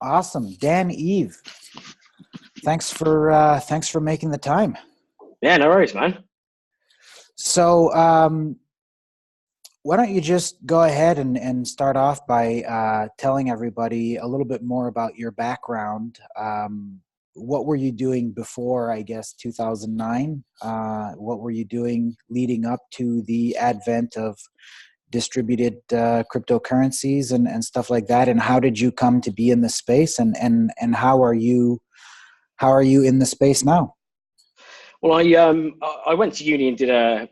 Awesome. Dan Eve, thanks for making the time. Yeah, no worries, man. So why don't you just go ahead and start off by telling everybody a little bit more about your background. What were you doing before, I guess, 2009? What were you doing leading up to the advent of distributed cryptocurrencies and stuff like that? And how did you come to be in the space? And how are you in the space now? Well, I went to uni and did a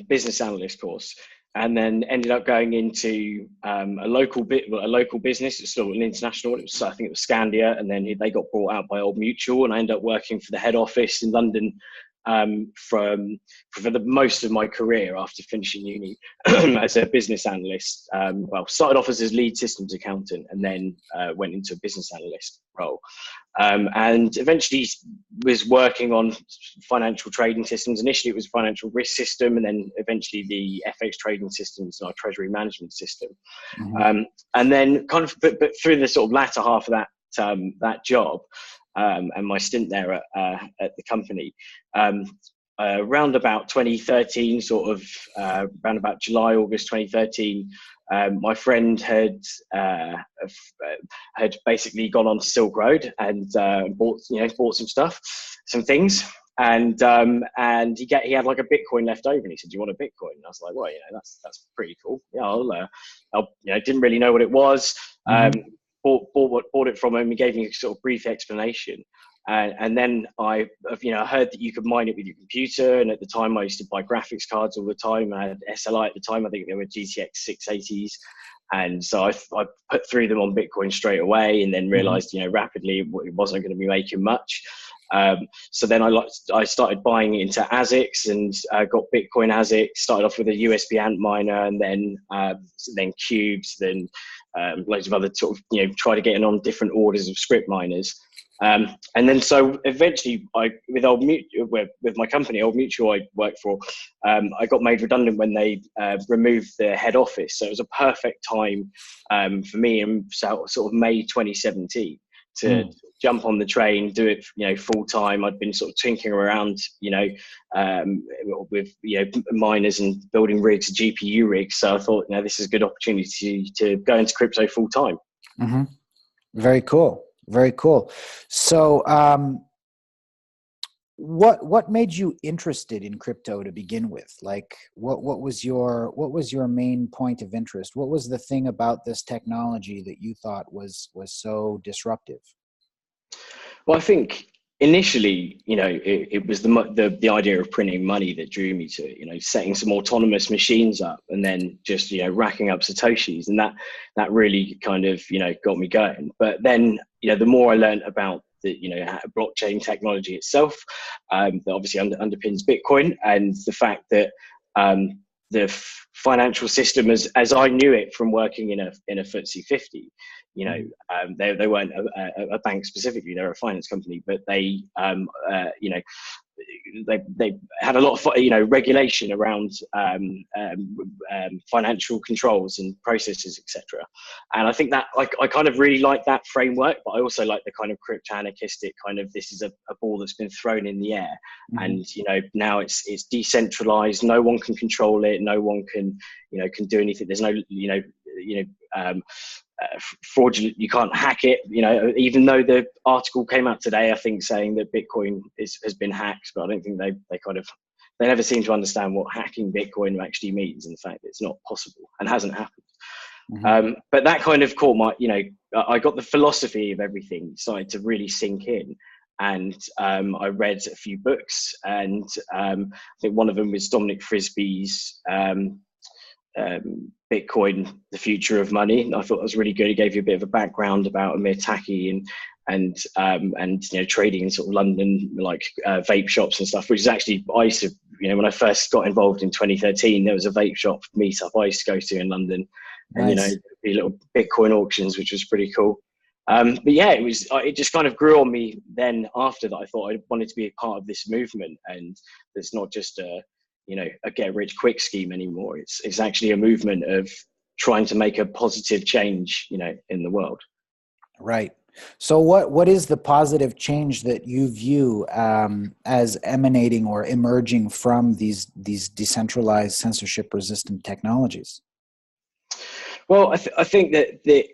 business analyst course, and then ended up going into a local business. It's still an international. I think it was Scandia, and then they got bought out by Old Mutual, and I ended up working for the head office in London for the most of my career after finishing uni as a business analyst. Well, started off as a lead systems accountant, and then went into a business analyst role. And eventually was working on financial trading systems. Initially, it was financial risk system, and then eventually the FX trading systems and our treasury management system. Mm-hmm. And then kind of, but through the sort of latter half of that job, and my stint there at the company, around about 2013, around about July, August 2013, my friend had basically gone on to Silk Road and bought some things, and he had like a Bitcoin left over, and he said, "Do you want a Bitcoin?" And I was like, "Well, that's pretty cool. Yeah, I'll didn't really know what it was." Mm-hmm. Bought it from him. He gave me a sort of brief explanation. And then I heard that you could mine it with your computer. And at the time, I used to buy graphics cards all the time. I had SLI at the time. I think they were GTX 680s. And so I put through them on Bitcoin straight away, and then realized, rapidly it wasn't going to be making much. So then I started buying into ASICs and got Bitcoin ASICs. Started off with a USB Antminer, and then Cubes, then loads of other sort of, try to get in on different orders of script miners. And then so eventually with my company, Old Mutual I worked for, I got made redundant when they removed their head office. So it was a perfect time for me in sort of May 2017 to jump on the train, do it, full time. I'd been sort of tinkering around, with miners and building rigs, GPU rigs. So I thought, this is a good opportunity to go into crypto full time. Mm-hmm. Very cool. Very cool. So, what made you interested in crypto to begin with? Like, what was your main point of interest? What was the thing about this technology that you thought was so disruptive? Well, I think initially, it was the idea of printing money that drew me to it. Setting some autonomous machines up, and then just racking up satoshis, and that really kind of got me going. But then the more I learned about the blockchain technology itself, that obviously underpins Bitcoin, and the fact that the financial system as I knew it from working in a FTSE 50, they weren't a bank specifically, they're a finance company, but they they had a lot of regulation around financial controls and processes, etc. And I think that I kind of really like that framework, but I also like the kind of crypto anarchistic kind of, this is a ball that's been thrown in the air, and now it's decentralized. No one can control it. No one can do anything. There's no fraudulent, you can't hack it, even though the article came out today, I think, saying that Bitcoin has been hacked, but I don't think they never seem to understand what hacking Bitcoin actually means, and the fact that it's not possible and hasn't happened. But that kind of caught my, I got the philosophy of everything started to really sink in. And I read a few books, and I think one of them was Dominic Frisby's Bitcoin, the Future of Money. And I thought that was really good. It gave you a bit of a background about Amir Taki and trading in sort of London, like vape shops and stuff, which is actually, I used to, when I first got involved in 2013, there was a vape shop meetup I used to go to in London. Nice. And the little Bitcoin auctions, which was pretty cool. But yeah, it just kind of grew on me then after that. I thought I wanted to be a part of this movement, and it's not just a get rich quick scheme anymore. It's actually a movement of trying to make a positive change, in the world. Right. So what is the positive change that you view as emanating or emerging from these decentralized censorship resistant technologies? Well, I think that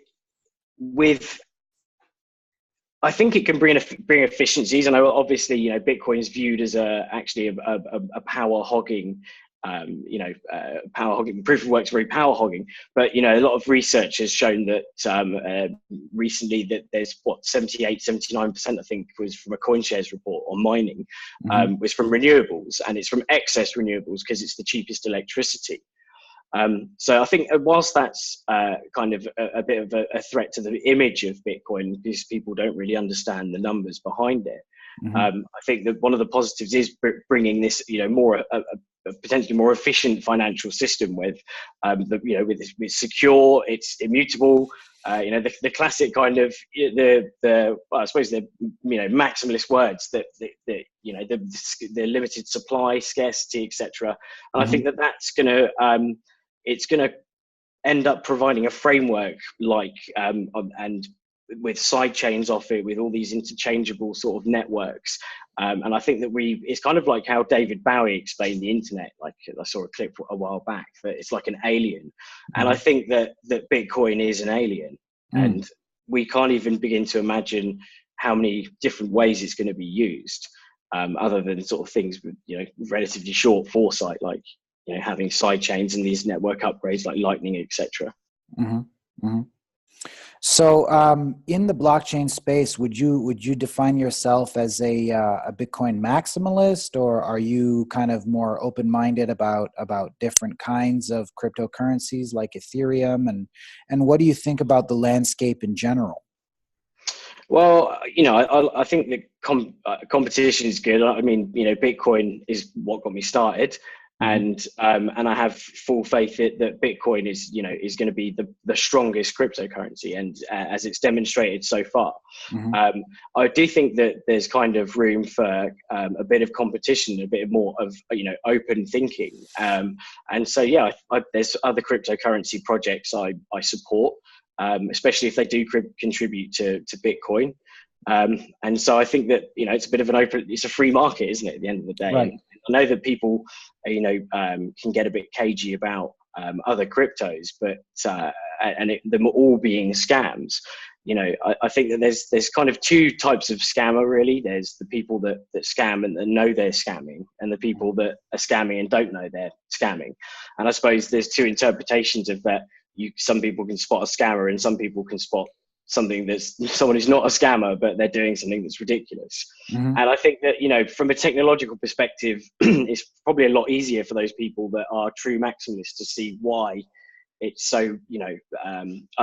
with I think it can bring efficiencies, and obviously, Bitcoin is viewed as actually a power hogging, power hogging. Proof of work's very power hogging, but a lot of research has shown that recently that there's 79%, I think, was from a CoinShares report on mining, was from renewables, and it's from excess renewables because it's the cheapest electricity. So I think whilst that's kind of a bit of a threat to the image of Bitcoin, because people don't really understand the numbers behind it, I think that one of the positives is bringing this, more a potentially more efficient financial system with, with secure, it's immutable. The classic kind of I suppose the maximalist words that the limited supply, scarcity, etc. And I think that that's going to it's going to end up providing a framework and with side chains off it, with all these interchangeable sort of networks. And I think that it's kind of like how David Bowie explained the internet. Like, I saw a clip a while back that it's like an alien. And I think that Bitcoin is an alien, and we can't even begin to imagine how many different ways it's going to be used, other than sort of things with, relatively short foresight, like, having side chains and these network upgrades like Lightning, etc. So, in the blockchain space, would you define yourself as a Bitcoin maximalist, or are you kind of more open-minded about different kinds of cryptocurrencies like Ethereum, and what do you think about the landscape in general? Well, I think the competition is good. I mean, Bitcoin is what got me started. And I have full faith that Bitcoin is going to be the strongest cryptocurrency, and as it's demonstrated so far. I do think that there's kind of room for a bit of competition, a bit more of open thinking, and so there's other cryptocurrency projects I support, especially if they do contribute to Bitcoin. And so I think that it's a bit of it's a free market, isn't it, at the end of the day? Right. And I know that people can get a bit cagey about other cryptos, but them all being scams. I think that there's kind of two types of scammer, really. There's the people that scam and know they're scamming, and the people that are scamming and don't know they're scamming. And I suppose there's two interpretations of that. Some people can spot a scammer, and some people can spot someone who's not a scammer, but they're doing something that's ridiculous. And I think that, from a technological perspective, it's probably a lot easier for those people that are true maximalists to see why it's so,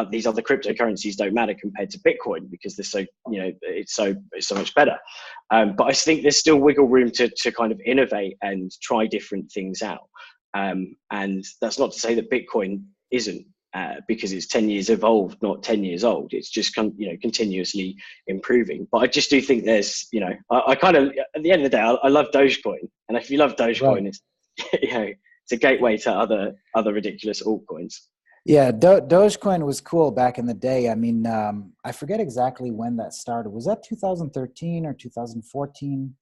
these other cryptocurrencies don't matter compared to Bitcoin, because they're so, it's so much better. But I think there's still wiggle room to kind of innovate and try different things out. And that's not to say that Bitcoin isn't. Because it's 10 years evolved, not 10 years old. It's just continuously improving. But I just do think there's, I kind of, at the end of the day, I love Dogecoin, and if you love Dogecoin, right, it's a gateway to other ridiculous altcoins. Yeah, Dogecoin was cool back in the day. I mean, I forget exactly when that started. Was that 2013 or 2014?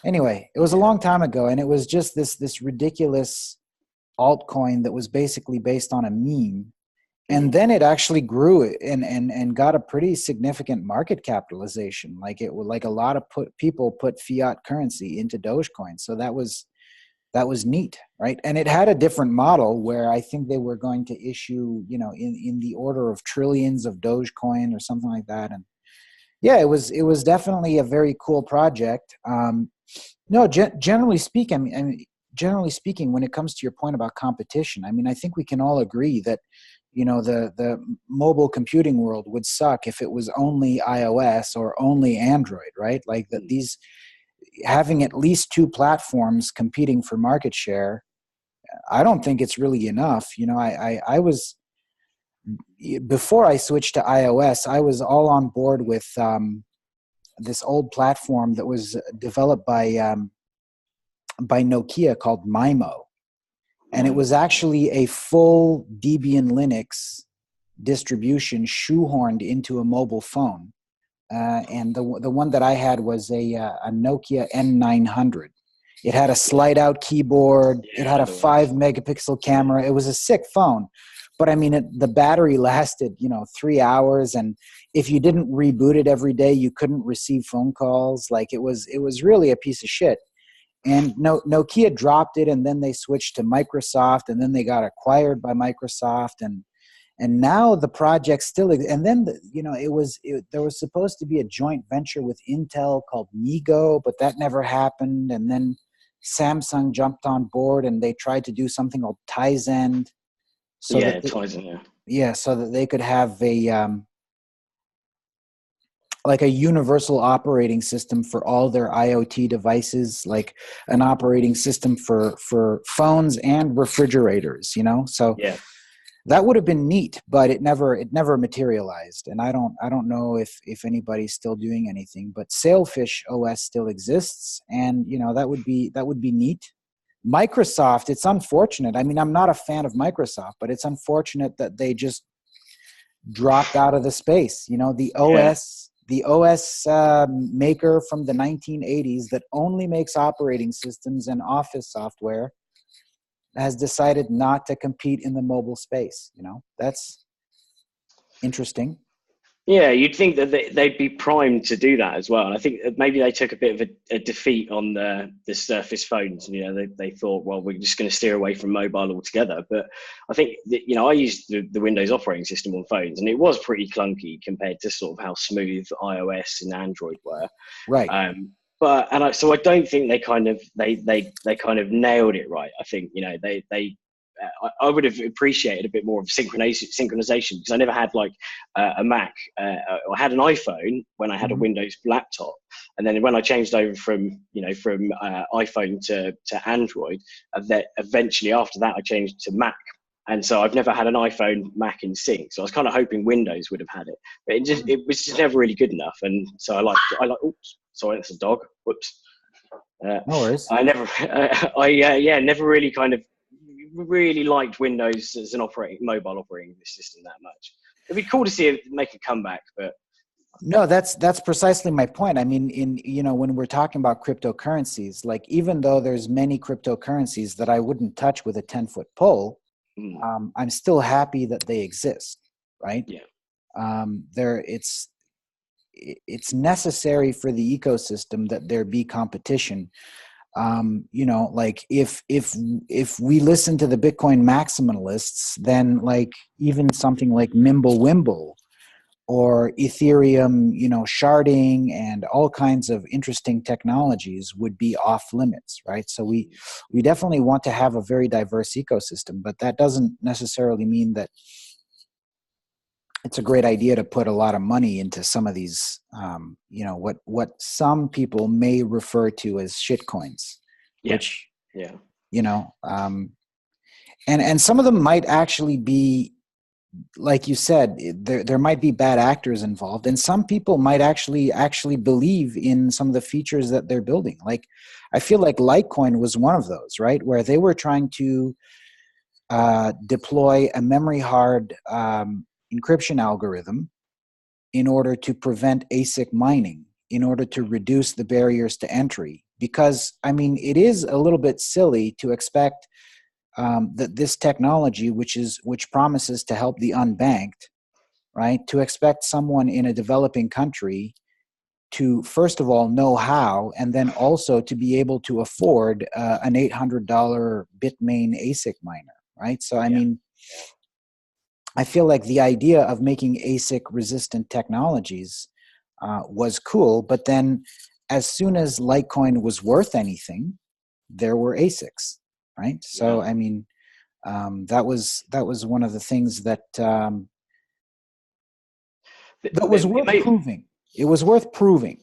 Anyway, it was a long time ago, and it was just this ridiculous altcoin that was basically based on a meme. And then it actually grew and got a pretty significant market capitalization. Like a lot of people put fiat currency into Dogecoin. So that was neat, right? And it had a different model where I think they were going to issue, in the order of trillions of Dogecoin or something like that. And yeah, it was definitely a very cool project. Generally speaking, when it comes to your point about competition, I mean, I think we can all agree that, the mobile computing world would suck if it was only iOS or only Android, right? Like that these having at least two platforms competing for market share, I don't think it's really enough. I was, before I switched to iOS, I was all on board with this old platform that was developed by Nokia called MIMO. And it was actually a full Debian Linux distribution shoehorned into a mobile phone and the one that I had was a Nokia N900. It had a slide out keyboard. Yeah, It had a 5 megapixel camera. It was a sick phone, but I mean, the battery lasted 3 hours, and if you didn't reboot it every day, you couldn't receive phone calls. Like it was really a piece of shit. And Nokia dropped it, and then they switched to Microsoft, and then they got acquired by Microsoft, and now the project still, and then there was supposed to be a joint venture with Intel called MeeGo, but that never happened. And then Samsung jumped on board, and they tried to do something called Tizen, so Tizen, so that they could have a like a universal operating system for all their IoT devices, like an operating system for phones and refrigerators. So yeah. That would have been neat, but it never materialized, and I don't know if anybody's still doing anything. But Sailfish OS still exists, and that would be neat. Microsoft, it's unfortunate. I mean, I'm not a fan of Microsoft, but it's unfortunate that they just dropped out of the space. The OS maker from the 1980s that only makes operating systems and office software has decided not to compete in the mobile space. That's interesting. Yeah, you'd think that they'd be primed to do that as well. And I think that maybe they took a bit of a defeat on the Surface phones. They thought, well, we're just going to steer away from mobile altogether. But I think that, I used the Windows operating system on phones, and it was pretty clunky compared to sort of how smooth iOS and Android were. Right. So I don't think they kind of nailed it right. I think I would have appreciated a bit more of synchronization, because I never had like a Mac. I had an iPhone when I had a Windows laptop, and then when I changed over from iPhone to Android, that eventually after that I changed to Mac. And so I've never had an iPhone Mac in sync. So I was kind of hoping Windows would have had it, but it was just never really good enough. And so I like. Oops, sorry, that's a dog. Whoops. No worries. I never really kind of really liked Windows as an mobile operating system that much. It'd be cool to see it make a comeback, but no, that's precisely my point. I mean, when we're talking about cryptocurrencies, like even though there's many cryptocurrencies that I wouldn't touch with a 10-foot pole, I'm still happy that they exist, right? Yeah. It's necessary for the ecosystem that there be competition. Like if we listen to the Bitcoin maximalists, then like even something like Mimblewimble or Ethereum, sharding and all kinds of interesting technologies would be off limits, right? So we definitely want to have a very diverse ecosystem, but that doesn't necessarily mean that it's a great idea to put a lot of money into some of these, what some people may refer to as shitcoins, which, and some of them might actually be, like you said, there might be bad actors involved, and some people might actually believe in some of the features that they're building. Like, I feel like Litecoin was one of those, right, where they were trying to deploy a memory hard encryption algorithm in order to prevent ASIC mining, in order to reduce the barriers to entry. Because, I mean, it is a little bit silly to expect that this technology, which promises to help the unbanked, right, to expect someone in a developing country to, first of all, know how, and then also to be able to afford an $800 Bitmain ASIC miner, right? So, I mean, I feel like the idea of making ASIC resistant technologies was cool, but then as soon as Litecoin was worth anything, there were ASICs, right? So, I mean, that was one of the things that was worth proving. It was worth proving.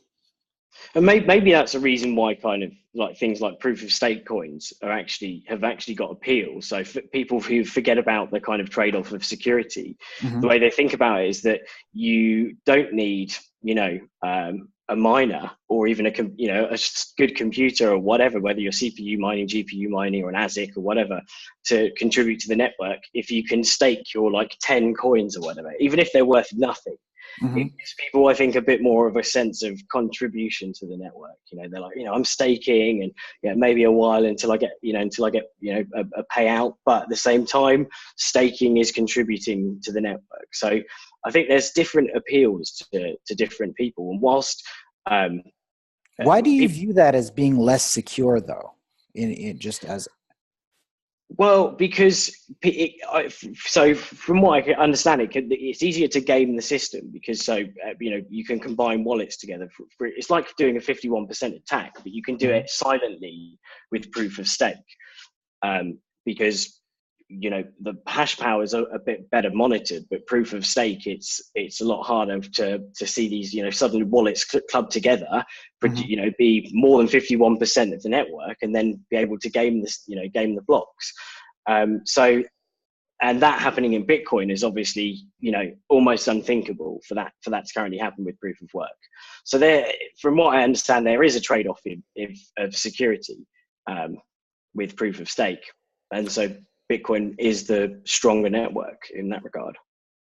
And maybe that's a reason why kind of like things like proof of stake coins have actually got appeal. So for people who forget about the kind of trade-off of security, the way they think about it is that you don't need, a miner or even a good computer or whatever, whether you're CPU mining, GPU mining, or an ASIC or whatever, to contribute to the network. If you can stake your like 10 coins or whatever, even if they're worth nothing, Mm-hmm. It gives people, I think, a bit more of a sense of contribution to the network. They're like, I'm staking, and maybe a while until I get, a payout. But at the same time, staking is contributing to the network. So I think there's different appeals to different people. And whilst why do you view that as being less secure, though? In just as well, because so from what I can understand, it's easier to game the system because you can combine wallets together. It's like doing a 51% attack, but you can do it silently with proof of stake, because the hash power is a bit better monitored, but proof of stake, it's a lot harder to see these suddenly wallets club together, be more than 51% of the network, and then be able to game this game the blocks. And that happening in Bitcoin is obviously almost unthinkable for that to currently happen with proof of work. So there, from what I understand, there is a trade-off of security with proof of stake, and so Bitcoin is the stronger network in that regard.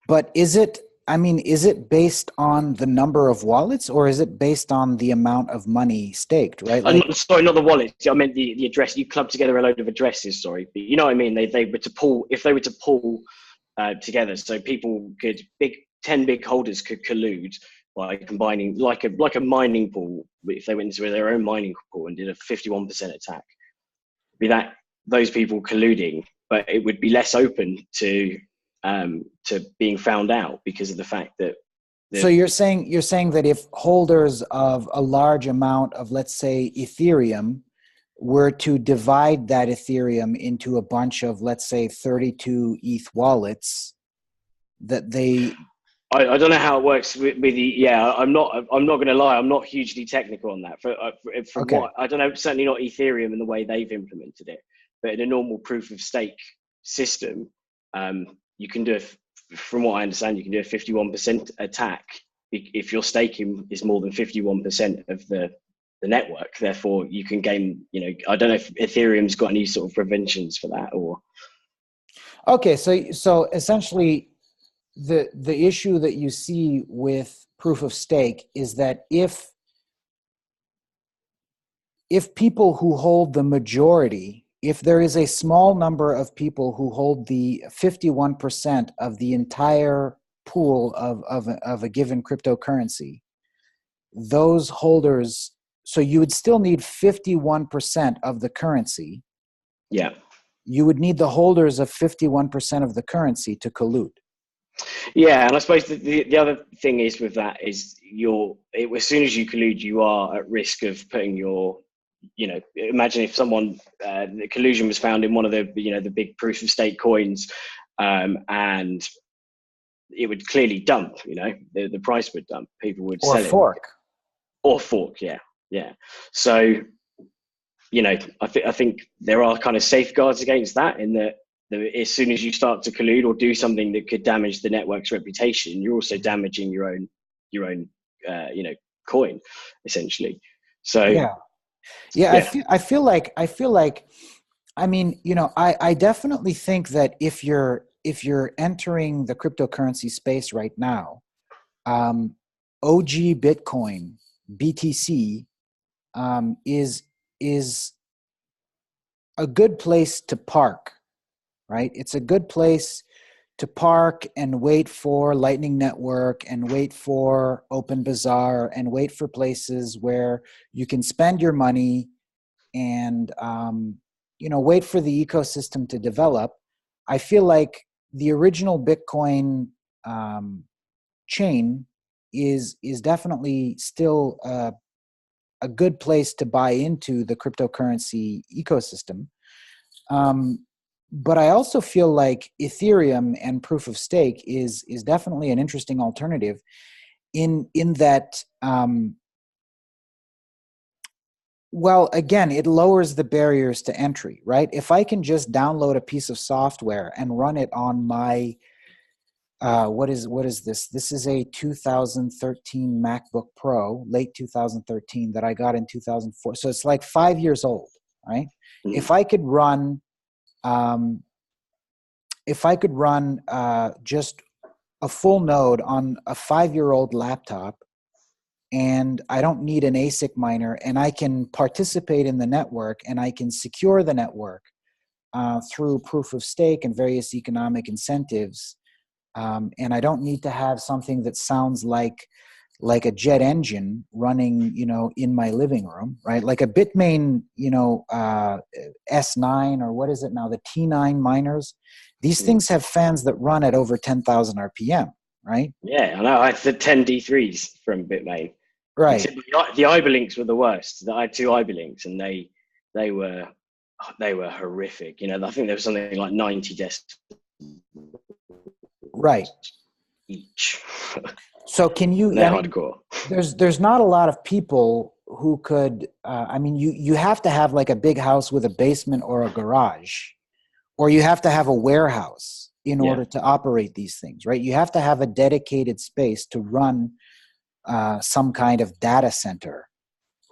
But is it based on the number of wallets, or is it based on the amount of money staked, right? Sorry, not the wallets. I meant the address. You club together a load of addresses, sorry. But you know what I mean? They were to pull, if they were to pull together, so people could, 10 big holders could collude by combining, like a mining pool, if they went into their own mining pool and did a 51% attack. Be that those people colluding, but it would be less open to being found out because of the fact that. So you're saying that if holders of a large amount of, let's say, Ethereum were to divide that Ethereum into a bunch of, let's say, 32 ETH wallets, that they. I don't know how it works with the. Yeah, I'm not going to lie. I'm not hugely technical on that. From Okay. what I don't know, certainly not Ethereum and the way they've implemented it. But in a normal proof of stake system, you can do from what I understand, you can do a 51% attack if your staking is more than 51% of the network. Therefore, you can gain. I don't know if Ethereum's got any sort of preventions for that or. Okay, so essentially, the issue that you see with proof of stake is that if people who hold the majority, if there is a small number of people who hold the 51% of the entire pool of a given cryptocurrency, those holders, so you would still need 51% of the currency. Yeah. You would need the holders of 51% of the currency to collude. Yeah, and I suppose the other thing is with that is as soon as you collude, you are at risk of putting your, imagine if someone, the collusion was found in one of the, the big proof of stake coins, and it would clearly dump, the price would dump, people would sell fork. it. Or fork, yeah. So, I think there are kind of safeguards against that in that as soon as you start to collude or do something that could damage the network's reputation, you're also damaging your own coin, essentially. So yeah. I feel like I definitely think that if you're entering the cryptocurrency space right now, OG Bitcoin, BTC, is a good place to park, right? It's a good place to park and wait for Lightning Network and wait for Open Bazaar and wait for places where you can spend your money and wait for the ecosystem to develop. I feel like the original Bitcoin chain is definitely still a good place to buy into the cryptocurrency ecosystem. But I also feel like Ethereum and proof of stake is definitely an interesting alternative in that, well, again, it lowers the barriers to entry, right? If I can just download a piece of software and run it on my, what is this? This is a 2013 MacBook Pro, late 2013, that I got in 2004. So it's like 5 years old, right? Mm-hmm. If I could run just a full node on a 5-year-old laptop, and I don't need an ASIC miner, and I can participate in the network, and I can secure the network through proof of stake and various economic incentives. And I don't need to have something that sounds like a jet engine running, in my living room, right? Like a Bitmain, S9, or what is it now, the T9 miners. These things have fans that run at over 10,000 RPM, right? Yeah, I know. I had the 10 D3s from Bitmain. Right. Except the Iberlinks were the worst. I had two Iberlinks, and they were horrific. I think there was something like 90 decibels Right. each. So can you? They're hardcore. There's not a lot of people who could. You have to have like a big house with a basement or a garage, or you have to have a warehouse in order to operate these things, right? You have to have a dedicated space to run some kind of data center.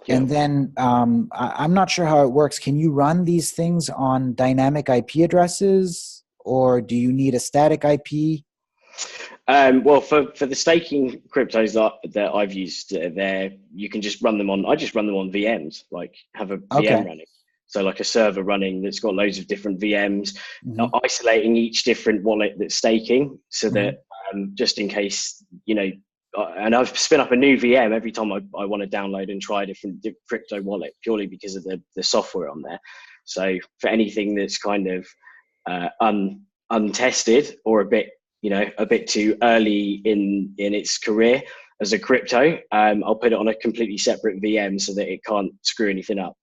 Yeah. And then I'm not sure how it works. Can you run these things on dynamic IP addresses, or do you need a static IP? Well, for the staking cryptos that I've used there, you can just run them on. I just run them on VMs, like have a VM running. So like a server running that's got loads of different VMs, isolating each different wallet that's staking, so that just in case, and I've spin up a new VM every time I want to download and try a different crypto wallet, purely because of the software on there. So for anything that's kind of untested or a bit too early in its career as a crypto, I'll put it on a completely separate VM so that it can't screw anything up.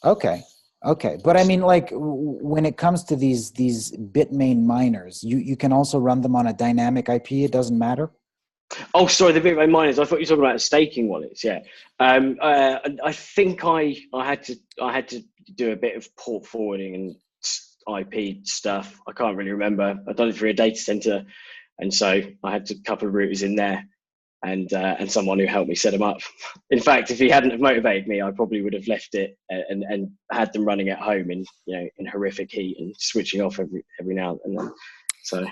Okay. But I mean, like when it comes to these Bitmain miners, you can also run them on a dynamic IP. It doesn't matter. Oh, sorry, the Bitmain miners. I thought you were talking about staking wallets. Yeah, I think I had to do a bit of port forwarding and IP stuff. I can't really remember. I've done it through a data center, and so I had a couple of routers in there, and someone who helped me set them up. In fact, if he hadn't have motivated me, I probably would have left it and had them running at home in horrific heat and switching off every now and then. So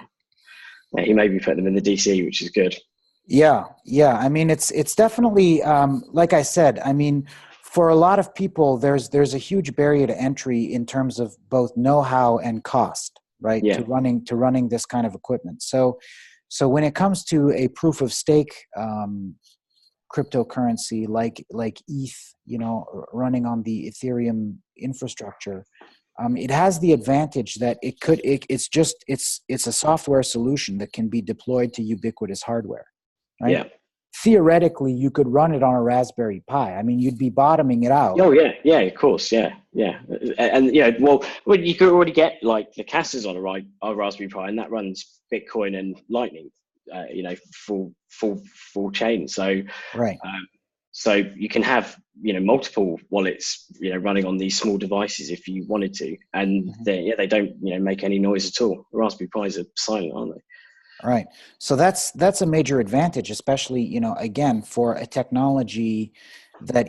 yeah, he made me put them in the DC, which is good. Yeah. I mean, it's definitely like I said. I mean, for a lot of people, there's a huge barrier to entry in terms of both know-how and cost, right? Yeah. To running this kind of equipment. So when it comes to a proof of stake cryptocurrency like ETH, running on the Ethereum infrastructure, it has the advantage that it's a software solution that can be deployed to ubiquitous hardware. Right? Yeah. Theoretically, you could run it on a Raspberry Pi. I mean, you'd be bottoming it out. Oh yeah, of course, yeah, and well, you could already get like the Casas on a Raspberry Pi, and that runs Bitcoin and Lightning, full chain. So right. So you can have multiple wallets running on these small devices if you wanted to, and they don't make any noise at all. Raspberry Pis are silent, aren't they? Right. So that's a major advantage, especially, again, for a technology that,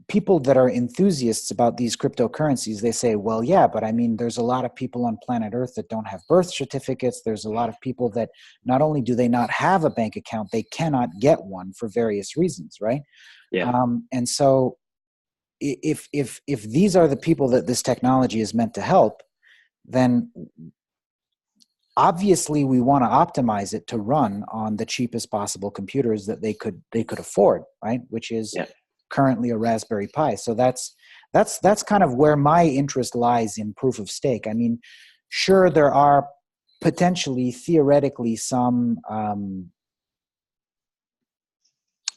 people that are enthusiasts about these cryptocurrencies, they say, well, yeah, but I mean, there's a lot of people on planet Earth that don't have birth certificates. There's a lot of people that not only do they not have a bank account, they cannot get one for various reasons. Right. Yeah. And so if these are the people that this technology is meant to help, then obviously we want to optimize it to run on the cheapest possible computers that they could afford, right? Which is currently a Raspberry Pi. So that's kind of where my interest lies in proof of stake. I mean, sure, there are potentially theoretically some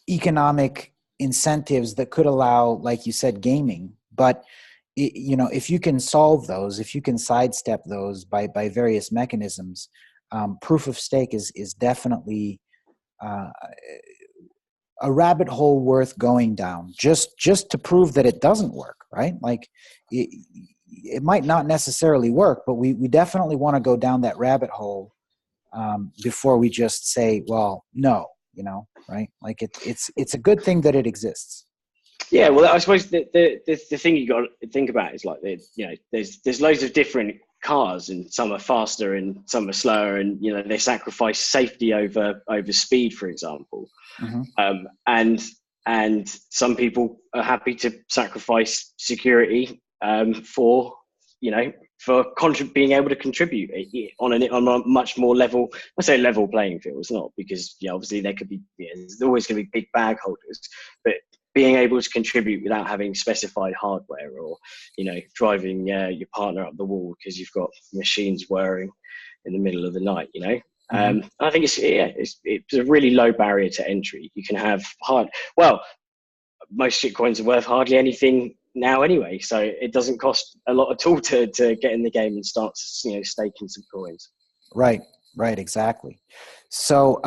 economic incentives that could allow, like you said, gaming, but if you can solve those, if you can sidestep those by various mechanisms, proof of stake is definitely a rabbit hole worth going down, just to prove that it doesn't work, right? Like it might not necessarily work, but we definitely want to go down that rabbit hole before we just say, well, no, right? Like it's a good thing that it exists. Yeah, well, I suppose the thing you got to think about is like there's loads of different cars, and some are faster and some are slower, and they sacrifice safety over speed, for example. Mm-hmm. And some people are happy to sacrifice security for being able to contribute on a much more level. I say level playing field. It's not, because obviously there could be there's always going to be big bag holders, but being able to contribute without having specified hardware, or driving your partner up the wall because you've got machines whirring in the middle of the night. Mm-hmm. I think it's a really low barrier to entry. You can have most shitcoins are worth hardly anything now anyway, so it doesn't cost a lot at all to get in the game and start staking some coins. Right, exactly. So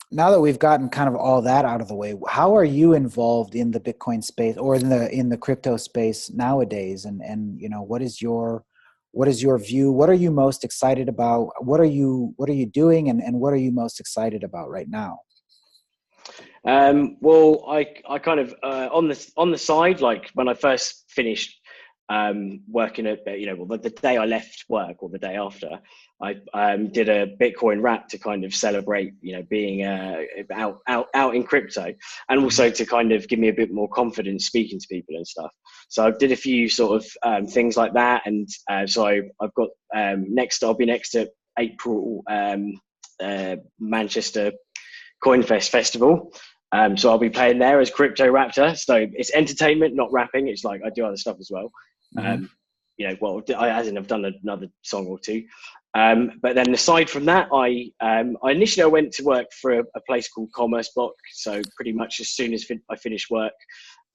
now that we've gotten kind of all that out of the way, how are you involved in the Bitcoin space, or in the crypto space nowadays? And what is your view? What are you most excited about? What are you doing, and what are you most excited about right now? Well, I kind of on the side, like when I first finished working at the day I left work, or the day after, I did a Bitcoin wrap to kind of celebrate being out in crypto, and also to kind of give me a bit more confidence speaking to people and stuff. So I did a few sort of things like that, and so I've got I'll be next to April Manchester CoinFest Festival. So I'll be playing there as Crypto Raptor. So it's entertainment, not rapping. It's like I do other stuff as well. Mm-hmm. I've done another song or two. But then aside from that, I initially went to work for a place called Commerce Block. So pretty much as soon as I finished work,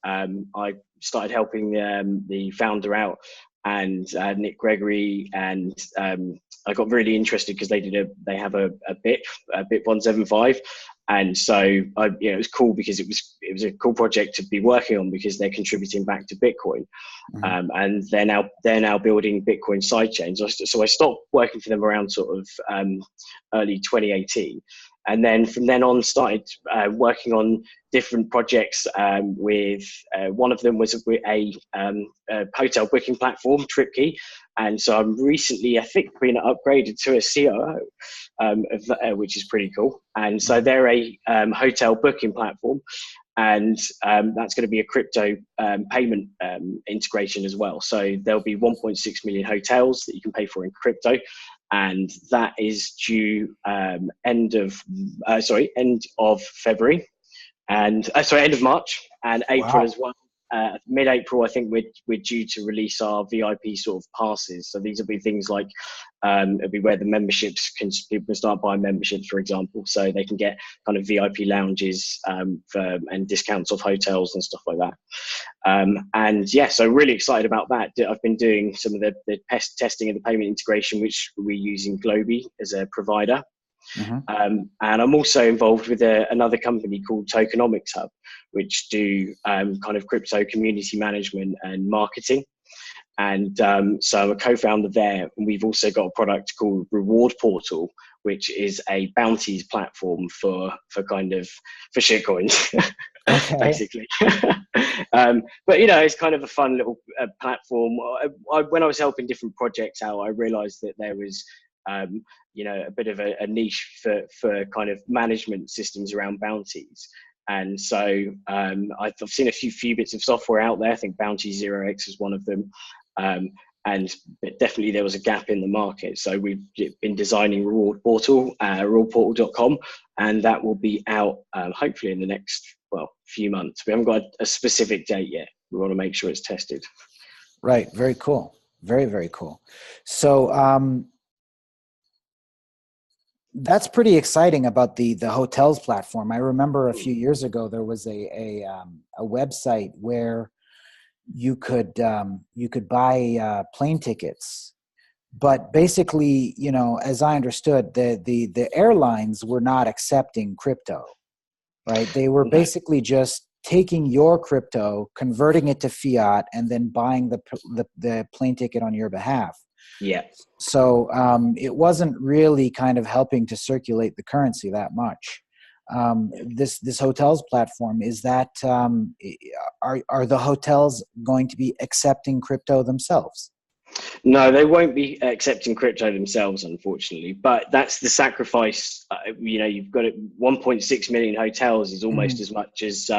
I started helping the founder out, and Nick Gregory, and I got really interested because they have a BIP 175, and so it was cool because it was a cool project to be working on, because they're contributing back to Bitcoin, Mm-hmm. and they're now building Bitcoin sidechains. So I stopped working for them around sort of early 2018. And then from then on started working on different projects with one of them was a hotel booking platform, TripKey. And so I'm recently, I think, been upgraded to a COO, which is pretty cool. And so they're a hotel booking platform. And that's going to be a crypto payment integration as well. So there'll be 1.6 million hotels that you can pay for in crypto. And that is due end of February, and end of March, and April. Wow. As well. Mid-April, I think we're due to release our VIP sort of passes. So these will be things like it'll be where the people can start buying memberships, for example, so they can get kind of VIP lounges and discounts off hotels and stuff like that. And yeah, so really excited about that. I've been doing some of the testing of the payment integration, which we're using Globy as a provider. Mm-hmm. And I'm also involved with another company called Tokenomics Hub, which do kind of crypto community management and marketing. And so I'm a co-founder there. And we've also got a product called Reward Portal, which is a bounties platform for shitcoins, okay. Basically. But it's kind of a fun little platform. When I was helping different projects out, I realized that there was a bit of a niche for kind of management systems around bounties. And so I've seen a few bits of software out there. I think Bounty 0x is one of them. And definitely there was a gap in the market. So we've been designing Reward Portal, rewardportal.com, and that will be out hopefully in the next, few months. We haven't got a specific date yet. We want to make sure it's tested. Right. Very cool. Very, very cool. So that's pretty exciting about the hotels platform. I remember a few years ago there was a website where you could buy plane tickets, but basically, as I understood, the airlines were not accepting crypto, right? They were basically just taking your crypto, converting it to fiat, and then buying the plane ticket on your behalf. Yeah. So it wasn't really kind of helping to circulate the currency that much. This hotels platform, is that are the hotels going to be accepting crypto themselves? No, they won't be accepting crypto themselves, unfortunately. But that's the sacrifice. You've got 1.6 million hotels is almost Mhm. as much as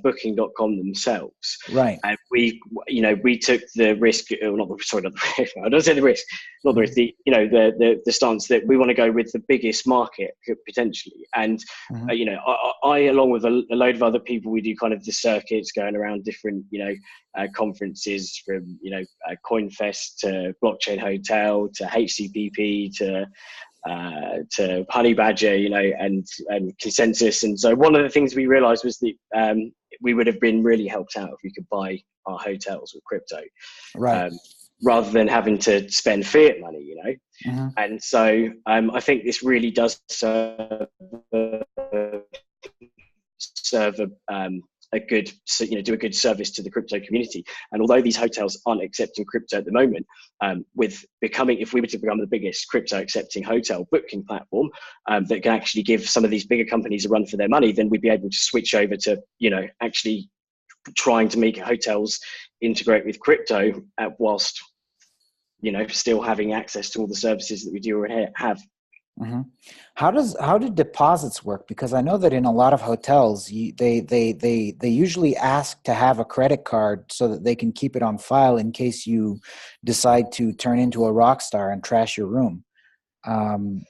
Booking.com themselves. Right. And we took the risk, or not the sorry, not the risk. I don't say the risk, not the risk. Mhm. The stance that we want to go with the biggest market potentially. And Mhm. I along with a load of other people, we do kind of the circuits going around different conferences from CoinFest to Blockchain Hotel to HCPP to Honey Badger, and Consensus. And so one of the things we realized was that we would have been really helped out if we could buy our hotels with crypto, Right. um, rather than having to spend fiat money. Mhm. And so I think this really does serve a good, do a good service to the crypto community. And although these hotels aren't accepting crypto at the moment, if we were to become the biggest crypto accepting hotel booking platform that can actually give some of these bigger companies a run for their money, then we'd be able to switch over to, actually trying to make hotels integrate with crypto whilst, still having access to all the services that we do have. Hmm. How do deposits work? Because I know that in a lot of hotels, they usually ask to have a credit card so that they can keep it on file in case you decide to turn into a rock star and trash your room. Um,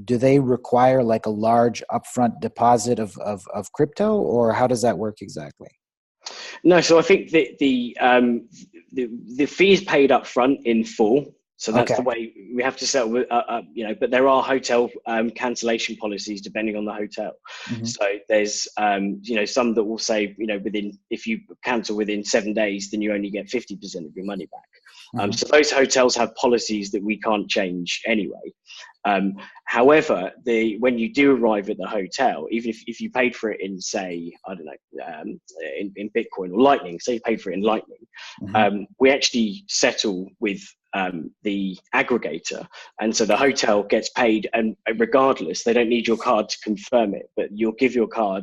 do they require like a large upfront deposit of crypto, or how does that work exactly? No, so I think that the fee is paid up front in full. So that's the Okay. way we have to settle with, but there are hotel cancellation policies depending on the hotel. Hmm. So there's, some that will say, if you cancel within 7 days, then you only get 50% of your money back. Hmm. So those hotels have policies that we can't change anyway. However, when you do arrive at the hotel, even if you paid for it in, say, I don't know, in Bitcoin or Lightning, say you paid for it in Lightning, Hmm. we actually settle with the aggregator, and so the hotel gets paid, and regardless, they don't need your card to confirm it, but you'll give your card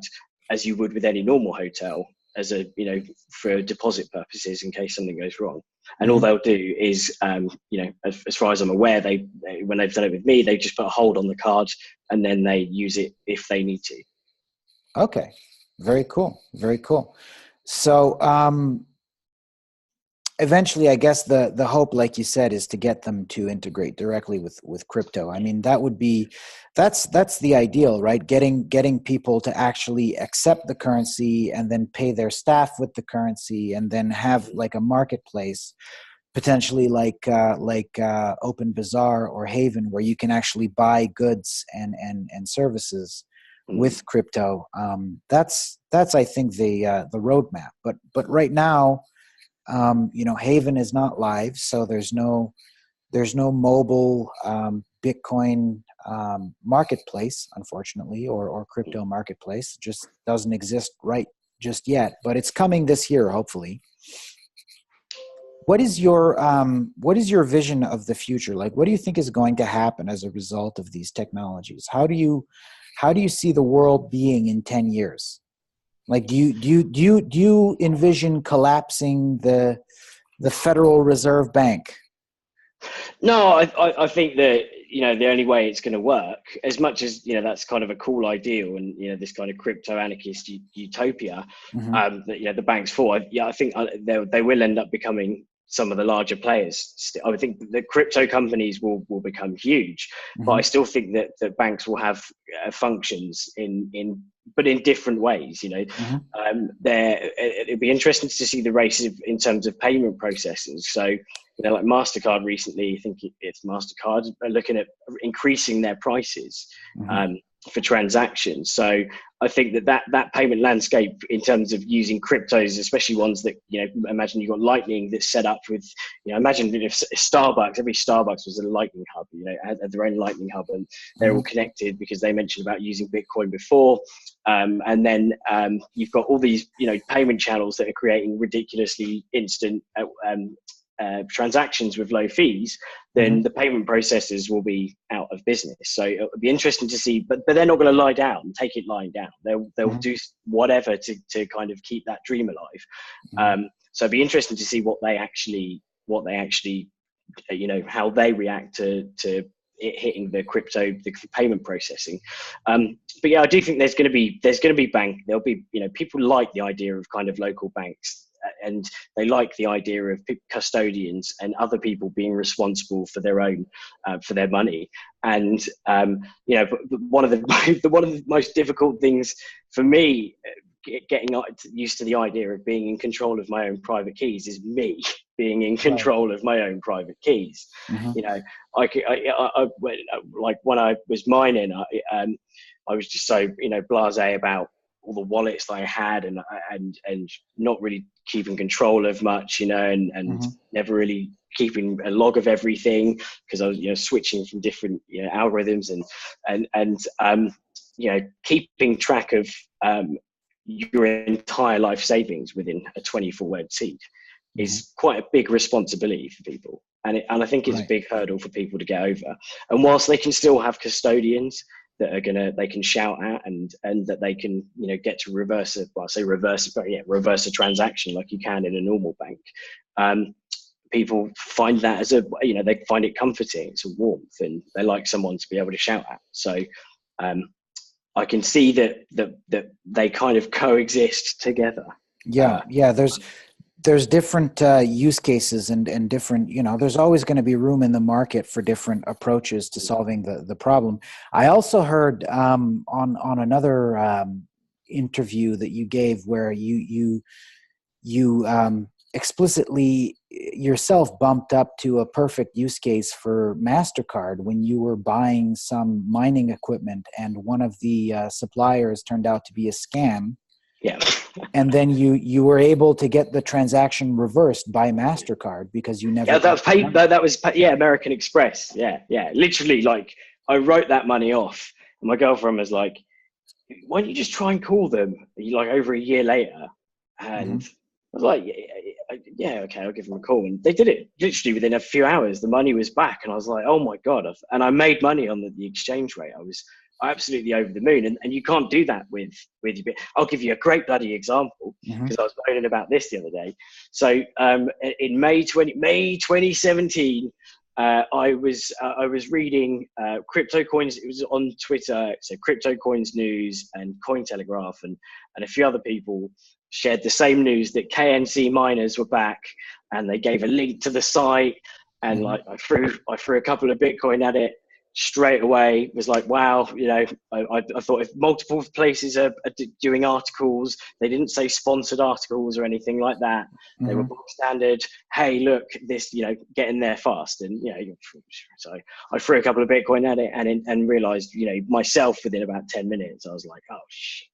as you would with any normal hotel as for deposit purposes in case something goes wrong. And all Hmm. they'll do is, as far as I'm aware, when they've done it with me, they just put a hold on the card and then they use it if they need to. Okay. Very cool. Very cool. So, eventually, I guess the hope, like you said, is to get them to integrate directly with crypto. I mean, that's the ideal, right? Getting people to actually accept the currency and then pay their staff with the currency, and then have like a marketplace, potentially like Open Bazaar or Haven, where you can actually buy goods and services Mm. with crypto. That's I think the roadmap. But right now, Haven is not live, so there's no mobile Bitcoin marketplace, unfortunately, or crypto marketplace. It just doesn't exist right just yet, but it's coming this year, hopefully. What is your vision of the future? Like, what do you think is going to happen as a result of these technologies? How do you see the world being in 10 years? Like, do you envision collapsing the Federal Reserve Bank? No, I think that the only way it's going to work, as much as that's kind of a cool ideal, and this kind of crypto anarchist utopia Hmm. that the banks for. I think they will end up becoming some of the larger players. I think the crypto companies will become huge, but I Hmm. still think that banks will have functions but in different ways. Hmm. It'd be interesting to see the race in terms of payment processes. So like MasterCard recently, I think it's MasterCard are looking at increasing their prices Hmm. um, for transactions. So I think that payment landscape in terms of using cryptos, especially ones that, imagine you've got Lightning that's set up with, imagine if Starbucks, every Starbucks was a Lightning hub, had their own Lightning hub, and they're all Hmm. connected because they mentioned about using Bitcoin before. And then you've got all these, payment channels that are creating ridiculously instant transactions with low fees, then the payment processors will be out of business. So it'll be interesting to see, but they're not going to lie down, take it lying down. They'll do whatever to kind of keep that dream alive. So it'd be interesting to see what they actually, how they react to it hitting the payment processing. But yeah, I do think there'll be people like the idea of kind of local banks, and they like the idea of custodians and other people being responsible for their own for their money. And one of the most difficult things for me getting used to the idea of being in control of my own private keys is me being in control of my own private keys. Like when I was mining, I was just so blasé about all the wallets that I had, and not really keeping control of much, and never really keeping a log of everything, because I was switching from different algorithms, and keeping track of your entire life savings within a 24-word seed is quite a big responsibility for people, and I think it's a big hurdle for people to get over. And whilst they can still have custodians that they can shout at, and that they can get to reverse a transaction like you can in a normal bank, people find that as they find it comforting. It's a warmth, and they like someone to be able to shout at. So I can see that they kind of coexist together. There's different use cases and different, there's always going to be room in the market for different approaches to solving the problem. I also heard on another interview that you gave where you explicitly yourself bumped up to a perfect use case for MasterCard when you were buying some mining equipment, and one of the suppliers turned out to be a scam. Yeah. And then you were able to get the transaction reversed by MasterCard because you never. Yeah, that was American Express. Yeah. Literally, like, I wrote that money off, and my girlfriend was like, "Why don't you just try and call them?" Like over a year later, and I was like, "Yeah, okay, I'll give them a call." And they did it literally within a few hours. The money was back, and I was like, "Oh my god!" And I made money on the exchange rate. I was absolutely over the moon, and you can't do that with your. I'll give you a great bloody example, because I was moaning about this the other day. So in May 2017, I was reading crypto coins. It was on Twitter, so Crypto Coins News and Cointelegraph and a few other people shared the same news that KNC miners were back, and they gave a link to the site, and like I threw a couple of Bitcoin at it straight away. Was like, wow, I thought if multiple places are doing articles, they didn't say sponsored articles or anything like that. They were book standard. Hey, look, this, get in there fast. And so I threw a couple of Bitcoin at it, and realized, myself within about 10 minutes, I was like, oh shit.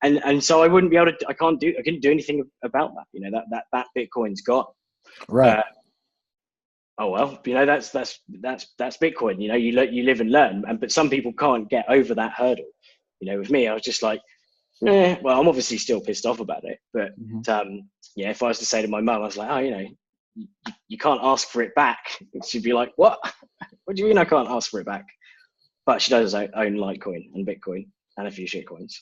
And so I couldn't do anything about that. That Bitcoin's gone. Right. Oh well, that's Bitcoin. You live and learn, but some people can't get over that hurdle. With me, I was just like, well, I'm obviously still pissed off about it, but if I was to say to my mum, I was like, oh, you can't ask for it back. She'd be like, what? What do you mean I can't ask for it back? But she does own Litecoin and Bitcoin and a few shitcoins.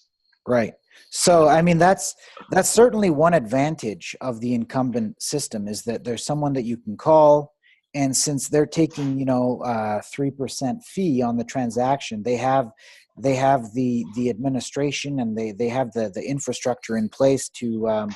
Right. So, I mean, that's certainly one advantage of the incumbent system, is that there's someone that you can call. And since they're taking, 3% fee on the transaction, they have the administration, and they have the infrastructure in place to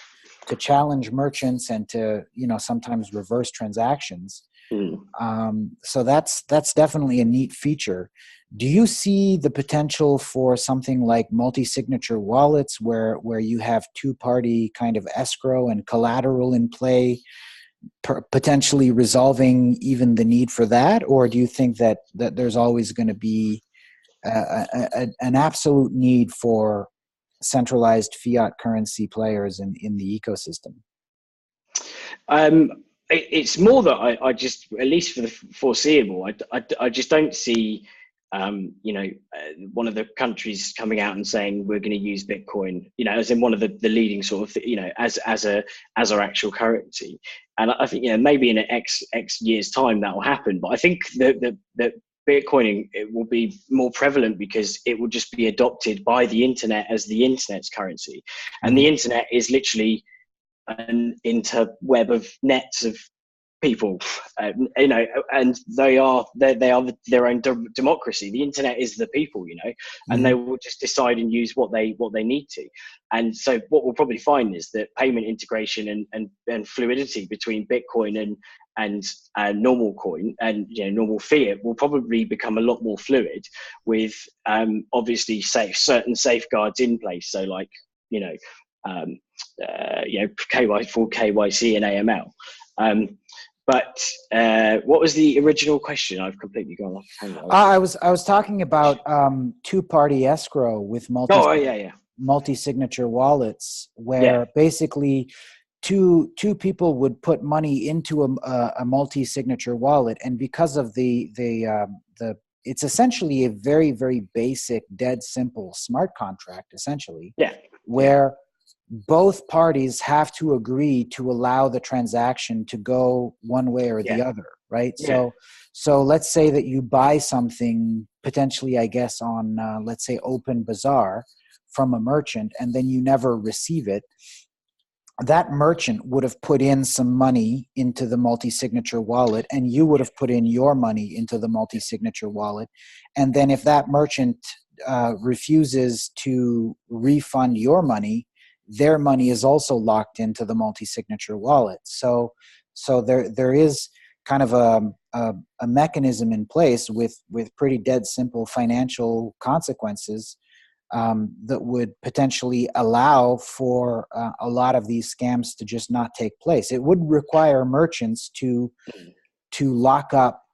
challenge merchants and to sometimes reverse transactions. So that's definitely a neat feature. Do you see the potential for something like multi-signature wallets, where you have two-party kind of escrow and collateral in play, potentially resolving even the need for that? Or do you think that there's always going to be an absolute need for centralized fiat currency players in the ecosystem? It's more that I just, at least for the foreseeable, I just don't see one of the countries coming out and saying we're going to use Bitcoin, as in one of the leading sort of, as our actual currency. And I think, maybe in an X years time that will happen. But I think that Bitcoin, it will be more prevalent because it will just be adopted by the internet as the internet's currency. And the internet is literally an interweb of nets of people, and they are their own democracy. The internet is the people, and they will just decide and use what they need to. And so what we'll probably find is that payment integration and fluidity between Bitcoin and normal coin and normal fiat will probably become a lot more fluid, with obviously certain safeguards in place. So like full KYC and AML. But what was the original question? I've completely gone off. I was talking about two-party escrow with multi-signature wallets, where basically two people would put money into a multi-signature wallet, and because of the it's essentially a very, very basic, dead simple smart contract, essentially. Yeah. Where both parties have to agree to allow the transaction to go one way or the other, right? Yeah. So let's say that you buy something potentially, I guess, on let's say Open Bazaar from a merchant, and then you never receive it. That merchant would have put in some money into the multi-signature wallet, and you would have put in your money into the multi-signature wallet. And then if that merchant refuses to refund your money, their money is also locked into the multi-signature wallet. So there is kind of a mechanism in place with pretty dead simple financial consequences that would potentially allow for a lot of these scams to just not take place. It would require merchants to lock up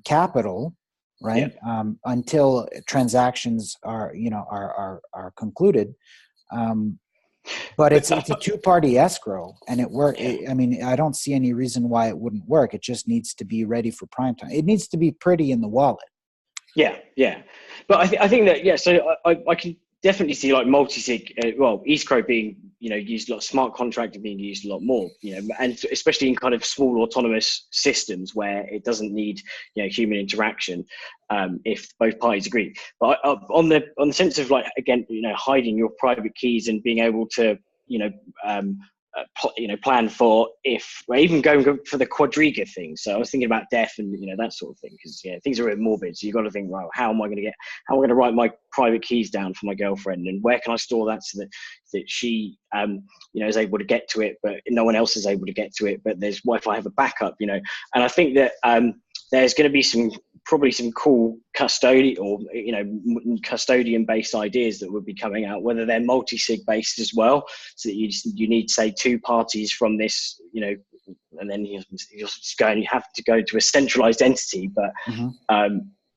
capital, right? Yeah. Until transactions are concluded. But it's a two-party escrow, and it work. I mean, I don't see any reason why it wouldn't work. It just needs to be ready for prime time. It needs to be pretty in the wallet. Yeah. But I think that, so I can definitely see like multi-sig, escrow being, used a lot, smart contracting being used a lot more, and especially in kind of small autonomous systems where it doesn't need, human interaction, if both parties agree. But on the sense of like, again, hiding your private keys and being able to, plan for if we're even going for the Quadriga thing. So I was thinking about death and that sort of thing, because things are a bit morbid. So you got to think, well, how am I going to write my private keys down for my girlfriend, and where can I store that so that she is able to get to it, but no one else is able to get to it. But what if I have a backup? And I think that there's going to be probably some cool custodian or custodian based ideas that would be coming out, whether they're multi-sig based as well, so that you need, say, two parties from this, and then you have to go to a centralized entity. But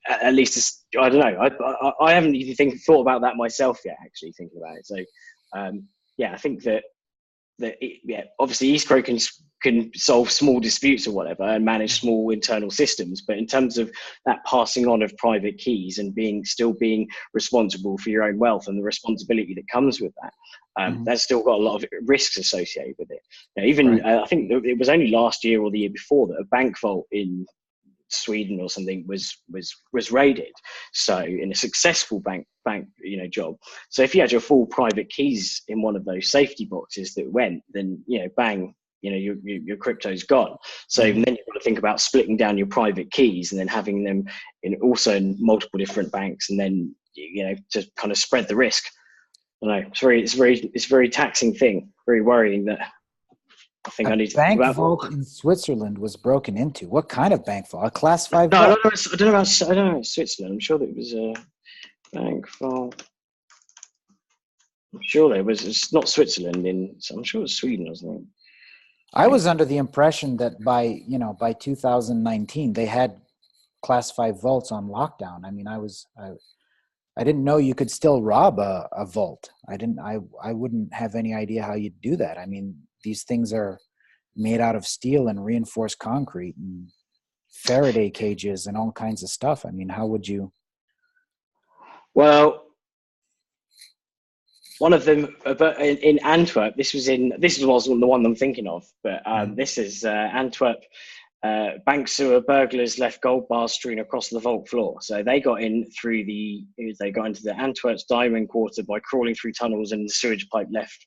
at least I don't know. I haven't even thought about that myself yet, actually, thinking about it. So I think that obviously escrow can solve small disputes or whatever and manage small internal systems, but in terms of that passing on of private keys and still being responsible for your own wealth and the responsibility that comes with that, that's still got a lot of risks associated with it. I think it was only last year or the year before that a bank vault in Sweden or something was raided. So in a successful bank job. So if you had your full private keys in one of those safety boxes that went, then bang, your crypto's gone. So then you've got to think about splitting down your private keys and then having them in multiple different banks, and then to kind of spread the risk. I don't know, it's a very taxing thing, very worrying that I think I need to think about. Bank vault in Switzerland was broken into. What kind of bank vault? A class 5 vault? No, I don't know about Switzerland. I'm sure that it was a bank vault. I'm sure there was. It's not Switzerland. I'm sure it was Sweden or something. I was under the impression that by 2019 they had class 5 vaults on lockdown. I mean, I didn't know you could still rob a vault. I wouldn't have any idea how you'd do that. I mean, these things are made out of steel and reinforced concrete and Faraday cages and all kinds of stuff. I mean, how would you Well, one of them in Antwerp. This wasn't the one I'm thinking of, but this is Antwerp. Banksewer burglars left gold bars strewn across the vault floor. So they got into the Antwerp's diamond quarter by crawling through tunnels, and the sewage pipe left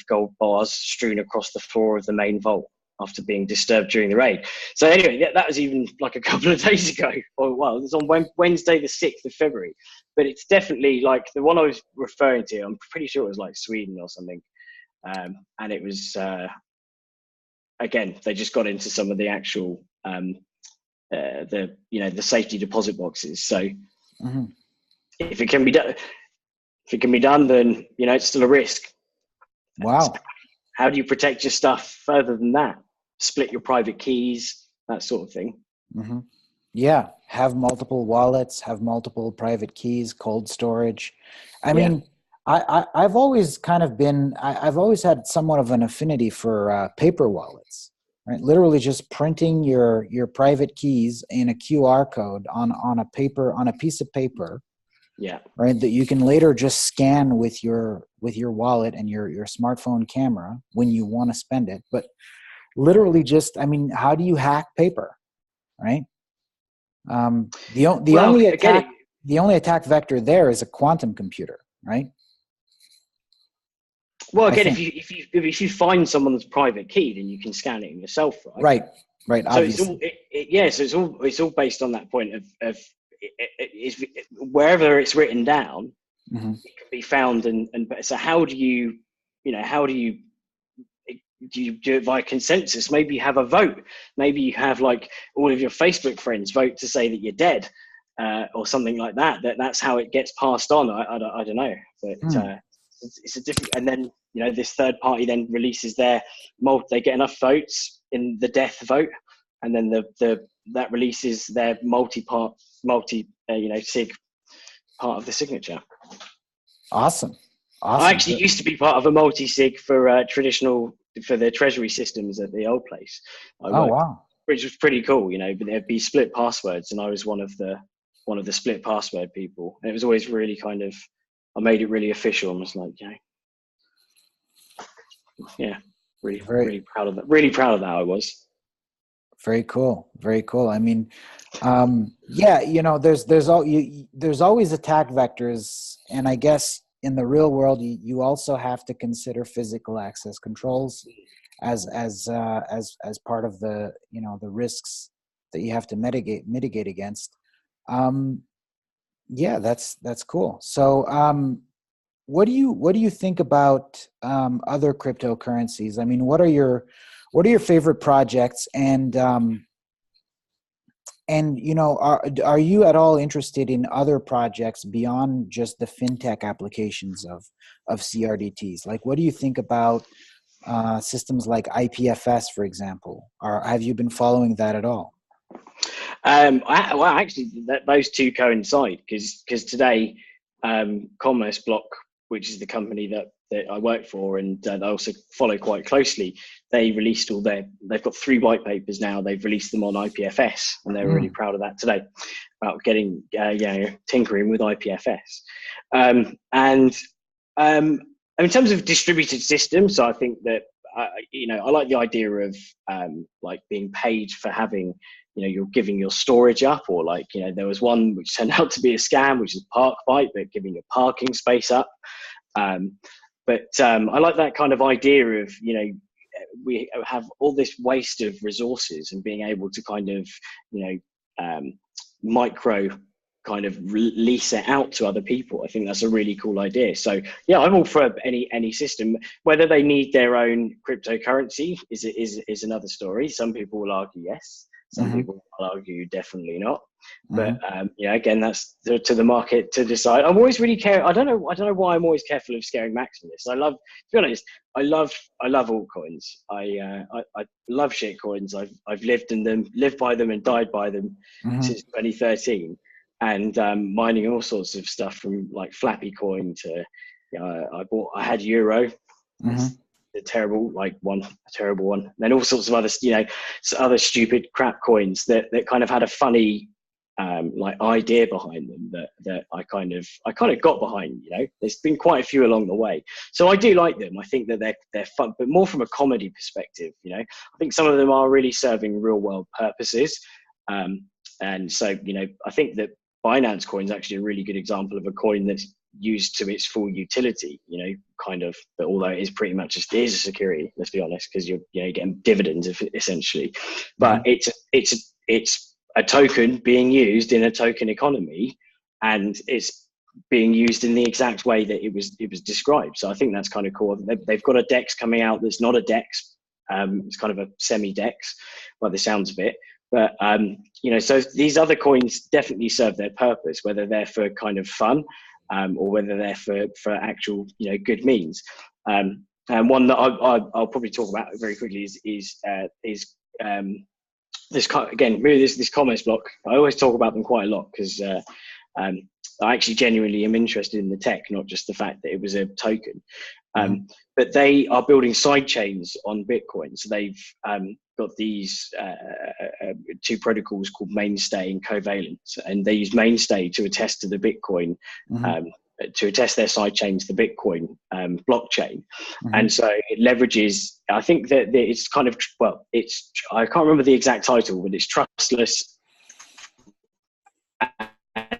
gold bars strewn across the floor of the main vault after being disturbed during the raid. So anyway, that was even like a couple of days ago. Well, it was on Wednesday, the 6th of February. But it's definitely like the one I was referring to. I'm pretty sure it was like Sweden or something. And it was, again, they just got into some of the actual, the safety deposit boxes. So if it can be done, then, it's still a risk. Wow. How do you protect your stuff further than that? Split your private keys, that sort of thing. Mm-hmm. Yeah. Have multiple wallets, have multiple private keys, cold storage. I mean, I've always kind of I've always had somewhat of an affinity for paper wallets, right? Literally just printing your private keys in a QR code on a piece of paper. Yeah. Right. That you can later just scan with your wallet and your smartphone camera when you want to spend it. But literally just, I mean, how do you hack paper? Right. The only attack vector there is a quantum computer, right? Well, again, if you find someone's private key, then you can scan it yourself, right? Right. So Obviously. it's all based on that point of wherever it's written down, it can be found. And so how do you do it via consensus? Maybe you have a vote. Maybe you have like all of your Facebook friends vote to say that you're dead, or something like that. That's how it gets passed on. I don't know, but it's a different. And then this third party then releases their they get enough votes in the death vote, and then that releases their sig part of the signature. Awesome. I actually used to be part of a multi-sig for the treasury systems at the old place. Wow. Which was pretty cool, but there'd be split passwords, and I was one of the split password people. And it was always really I made it really official and was like, really proud of that. Really proud of that I was. Very cool. Very cool. I mean, there's always attack vectors, and I guess in the real world, you also have to consider physical access controls as part of the the risks that you have to mitigate against. That's cool. So, what do you think about other cryptocurrencies? I mean, what are your favorite projects, and are you at all interested in other projects beyond just the fintech applications of CRDTs? Like, what do you think about systems like IPFS, for example? Or have you been following that at all? Actually, those two coincide because today, Commerce Block, which is the company that I work for and I also follow quite closely, they released they've got 3 white papers now. They've released them on IPFS, and they're really proud of that today about getting, tinkering with IPFS. And in terms of distributed systems, I think that, I like the idea of like being paid for having, you're giving your storage up, or like, there was one which turned out to be a scam, which is Parkbyte, but giving your parking space up. But I like that kind of idea of, we have all this waste of resources and being able to kind of, micro kind of lease it out to other people. I think that's a really cool idea. So yeah, I'm all for any system. Whether they need their own cryptocurrency is another story. Some people will argue yes. Some people will argue definitely not. But again, that's to the market to decide. I'm always really I don't know why I'm always careful of scaring Maximalists. To be honest, I love altcoins. I love shit coins. I've lived in them, lived by them, and died by them since 2013. And mining all sorts of stuff from like Flappy Coin to I had Euro. A terrible one. Then all sorts of other, other stupid crap coins that kind of had a funny like idea behind them that I kind of got behind. There's been quite a few along the way, so I do like them. I think that they're fun, but more from a comedy perspective. I think some of them are really serving real world purposes, and so I think that Binance Coin is actually a really good example of a coin that's used to its full utility. But although it is pretty much it is a security, let's be honest, because you're getting dividends essentially, but it's a token being used in a token economy, and it's being used in the exact way that it was described. So I think that's kind of cool. They've got a DEX coming out that's not a DEX. It's kind of a semi-DEX by the sounds of it. But so these other coins definitely serve their purpose, whether they're for kind of fun, or whether they're for actual good means. And one that I'll probably talk about very quickly is this commerce block. I always talk about them quite a lot because I actually genuinely am interested in the tech, not just the fact that it was a token. But they are building side chains on Bitcoin. So they've got these two protocols called Mainstay and Covalent, and they use Mainstay to attest to the Bitcoin, to attest their side chain to the Bitcoin blockchain. And so it leverages, I think that it's kind of, I can't remember the exact title, but it's trustless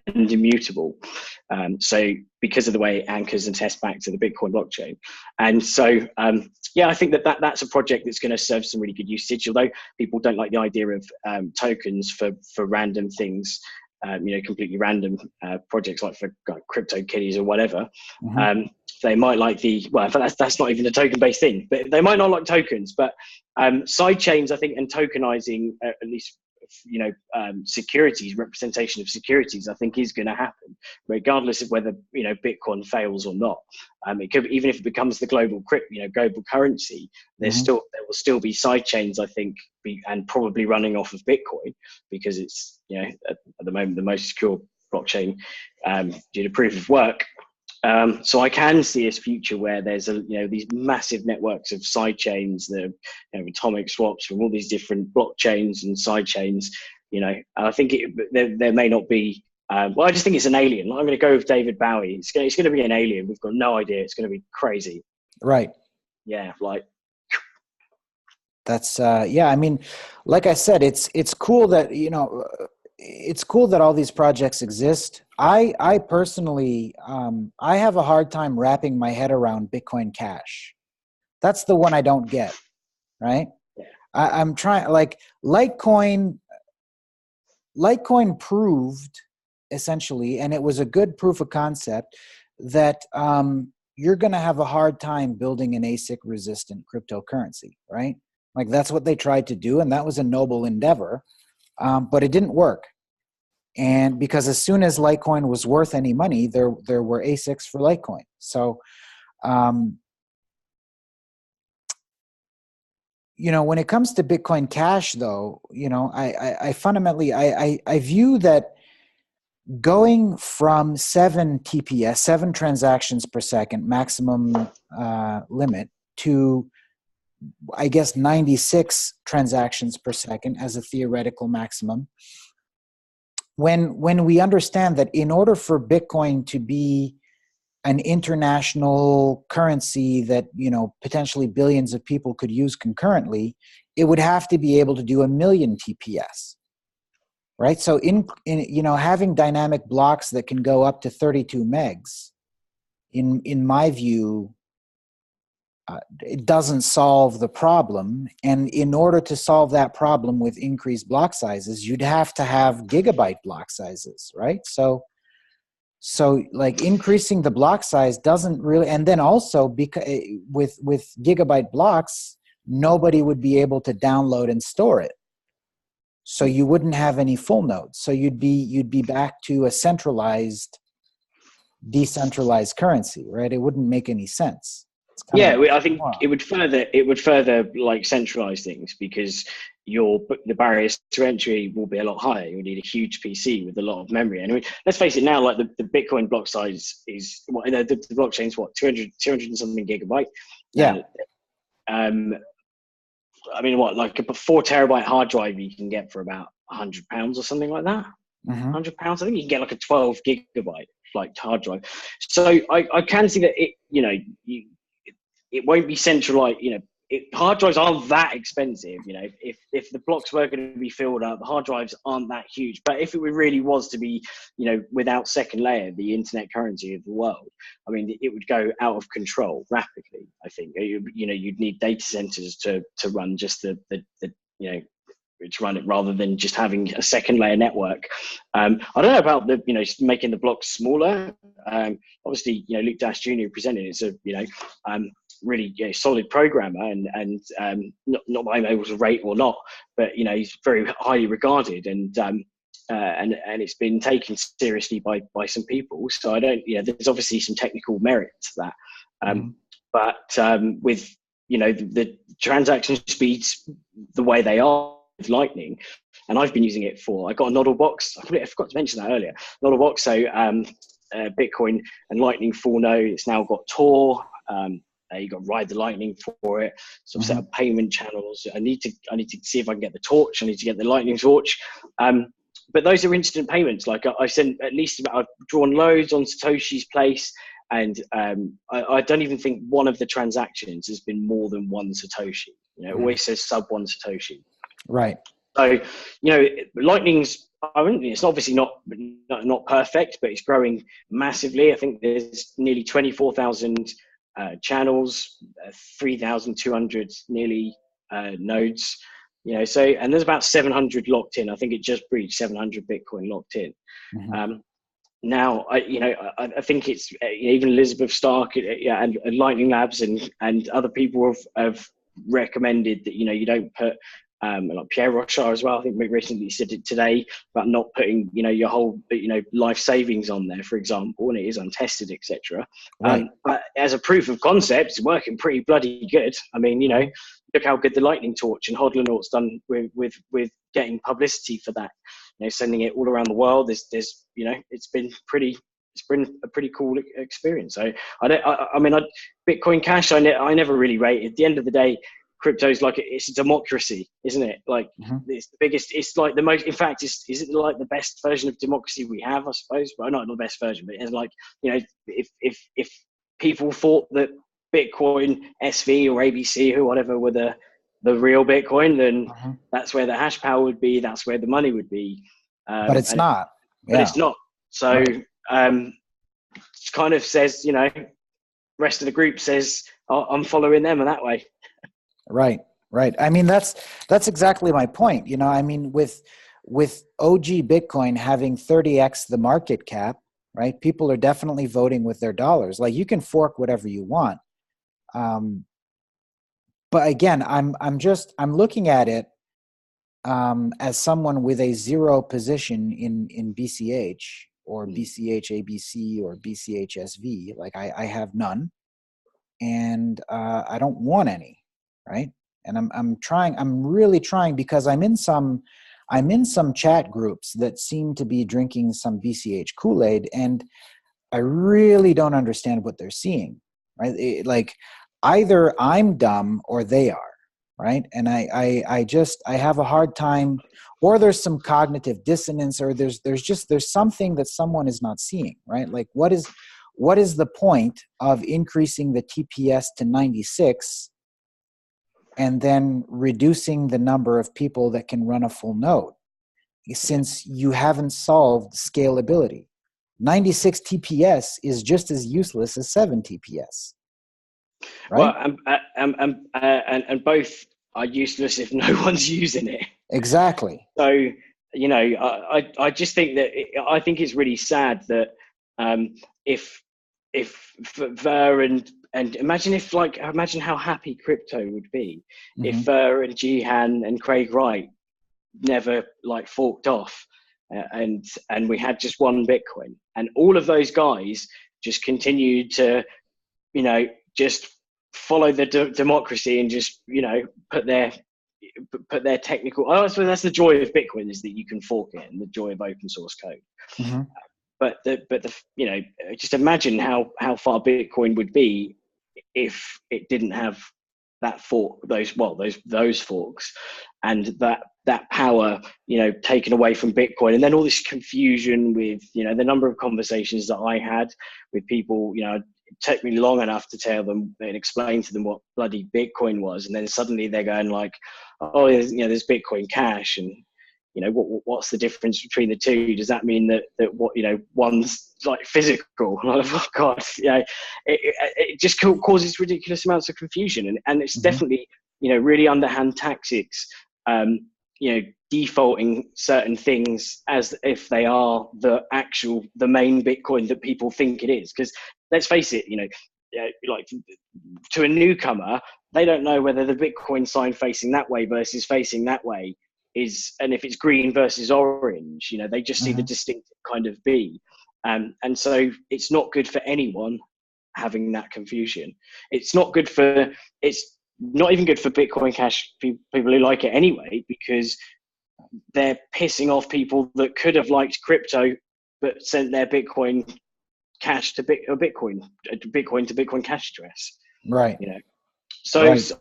and immutable. So because of the way it anchors and tests back to the Bitcoin blockchain. And so, I think that's a project that's going to serve some really good usage, although people don't like the idea of tokens for random things, completely random projects like for crypto kitties or whatever. They might like that's not even a token-based thing, but they might not like tokens. But side chains, I think, and tokenizing, at least securities, representation of securities, I think is going to happen regardless of whether Bitcoin fails or not. It could, even if it becomes the global currency, there will still be side chains, I think, and probably running off of Bitcoin, because it's at the moment the most secure blockchain due to proof of work. So I can see a future where there's these massive networks of side chains, the atomic swaps from all these different blockchains and side chains. I think there may not be. I just think it's an alien. I'm going to go with David Bowie. It's going to be an alien. We've got no idea. It's going to be crazy. Right. Yeah. Like. That's I mean, like I said, it's cool that it's cool that all these projects exist. I personally, I have a hard time wrapping my head around Bitcoin Cash. That's the one I don't get, right? Yeah. I'm trying, like Litecoin proved essentially, and it was a good proof of concept, that you're going to have a hard time building an ASIC resistant cryptocurrency, right? Like that's what they tried to do, and that was a noble endeavor, but it didn't work. And because as soon as Litecoin was worth any money, there were ASICs for Litecoin. So, when it comes to Bitcoin Cash, though, I fundamentally I view that going from 7 TPS, 7 transactions per second maximum limit, to I guess 96 transactions per second as a theoretical maximum. When we understand that in order for Bitcoin to be an international currency that potentially billions of people could use concurrently, it would have to be able to do 1 million TPS, right? So in having dynamic blocks that can go up to 32 megs, in my view, it doesn't solve the problem. And in order to solve that problem with increased block sizes, you'd have to have gigabyte block sizes, right? So like increasing the block size doesn't really, and then also because with gigabyte blocks, nobody would be able to download and store it. So you wouldn't have any full nodes. So you'd be back to a centralized, decentralized currency, right? It wouldn't make any sense. I think it would further like centralize things, because the barriers to entry will be a lot higher. You need a huge PC with a lot of memory. And let's face it now, like the Bitcoin block size is the blockchain's 200 and something gigabyte. Yeah. I mean, like a 4 terabyte hard drive you can get for about £100 or something like that. Mhm. £100. I think you can get like a 12 gigabyte like hard drive. So I can see that it won't be centralized. Hard drives aren't that expensive. If the blocks were going to be filled up, the hard drives aren't that huge. But if it really was to be, without second layer, the internet currency of the world, I mean, it would go out of control rapidly. I think you'd need data centers to run just the to run it rather than just having a second layer network. I don't know about the making the blocks smaller. Obviously, Luke Dash Jr. presented it's a really solid programmer and not that I'm able to rate or not, but he's very highly regarded and it's been taken seriously by some people. So I don't there's obviously some technical merit to that. But with the transaction speeds the way they are with Lightning, and I've been using it I got a Noddlebox. I forgot to mention that earlier. Noddlebox, so Bitcoin and Lightning full node. It's now got Tor. You got Ride the Lightning for it. So I've set up payment channels. I need to see if I can get the torch. I need to get the Lightning torch. But those are instant payments. Like I've drawn loads on Satoshi's place. And I don't even think one of the transactions has been more than one Satoshi. It always says sub one Satoshi. Right. So, Lightning's, it's obviously not perfect, but it's growing massively. I think there's nearly 24,000 channels, 3,200 nearly nodes. And there's about 700 locked in. I think it just breached 700 Bitcoin locked in. Now, I think it's even Elizabeth Stark and Lightning Labs and other people have recommended that you don't put like Pierre Rochard as well. I think we recently said it today about not putting your whole life savings on there, for example, and it is untested, etc. Right. But as a proof of concept, it's working pretty bloody good. I mean, look how good the Lightning Torch and Hodlernaut's done with getting publicity for that. Sending it all around the world. There's it's been a pretty cool experience. So Bitcoin Cash, I never really rate. At the end of the day, crypto is like it's a democracy, isn't it? Like it's the biggest. It's like the most. In fact, is it like the best version of democracy we have? I suppose, but not the best version. But it's like if people thought that Bitcoin SV or ABC or whatever were the real Bitcoin, then that's where the hash power would be. That's where the money would be. But it's not. But it's not. So it kind of says, rest of the group says, I'm following them in that way. Right. I mean, that's exactly my point. I mean, with OG Bitcoin having 30x the market cap, right? People are definitely voting with their dollars. Like you can fork whatever you want. But again, I'm looking at it as someone with a zero position in BCH or BCH ABC or BCH SV. Like I have none, and I don't want any, right? And I'm really trying because I'm in some chat groups that seem to be drinking some BCH Kool-Aid, and I really don't understand what they're seeing, right? Like either I'm dumb or they are, right? And I have a hard time, or there's some cognitive dissonance, or there's something that someone is not seeing, right? Like what is the point of increasing the TPS to 96 and then reducing the number of people that can run a full node, since you haven't solved scalability? 96 TPS is just as useless as 7 TPS. Right? Well, and both are useless if no one's using it. Exactly. So, I just think that I think it's really sad that if Ver and imagine how happy crypto would be if Ver and Jihan and Craig Wright never forked off and we had just one Bitcoin, and all of those guys just continued to just follow the democracy and just put their technical. I suppose that's the joy of Bitcoin, is that you can fork it, and the joy of open source code. But just imagine how far Bitcoin would be if it didn't have that fork, those forks, and that power, taken away from Bitcoin, and then all this confusion with, the number of conversations that I had with people. It took me long enough to tell them and explain to them what bloody Bitcoin was, and then suddenly they're going like, oh, there's Bitcoin Cash, and what's the difference between the two? Does that mean that what, one's like physical? Oh God, it just causes ridiculous amounts of confusion, and it's definitely, really underhand tactics, defaulting certain things as if they are the main Bitcoin that people think it is. Because let's face it, like to a newcomer, they don't know whether the Bitcoin sign facing that way versus facing that way is, and if it's green versus orange, they just see the distinct kind of B. And so it's not good for anyone having that confusion. It's not even good for Bitcoin Cash people who like it anyway, because they're pissing off people that could have liked crypto but sent their Bitcoin Cash to Bitcoin to Bitcoin Cash address. Right. So right.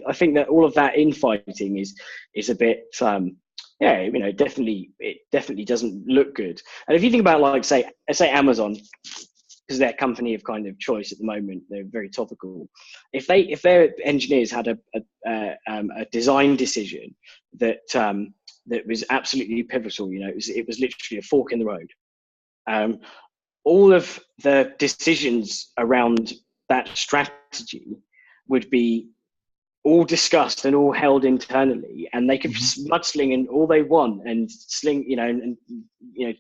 I think that all of that infighting is a bit, it definitely doesn't look good. And if you think about, like, say Amazon, because they're company of kind of choice at the moment, they're very topical. If their engineers had a design decision that was absolutely pivotal, it was literally a fork in the road. All of the decisions around that strategy would be all discussed and all held internally, and they could mudsling and all they want and sling, and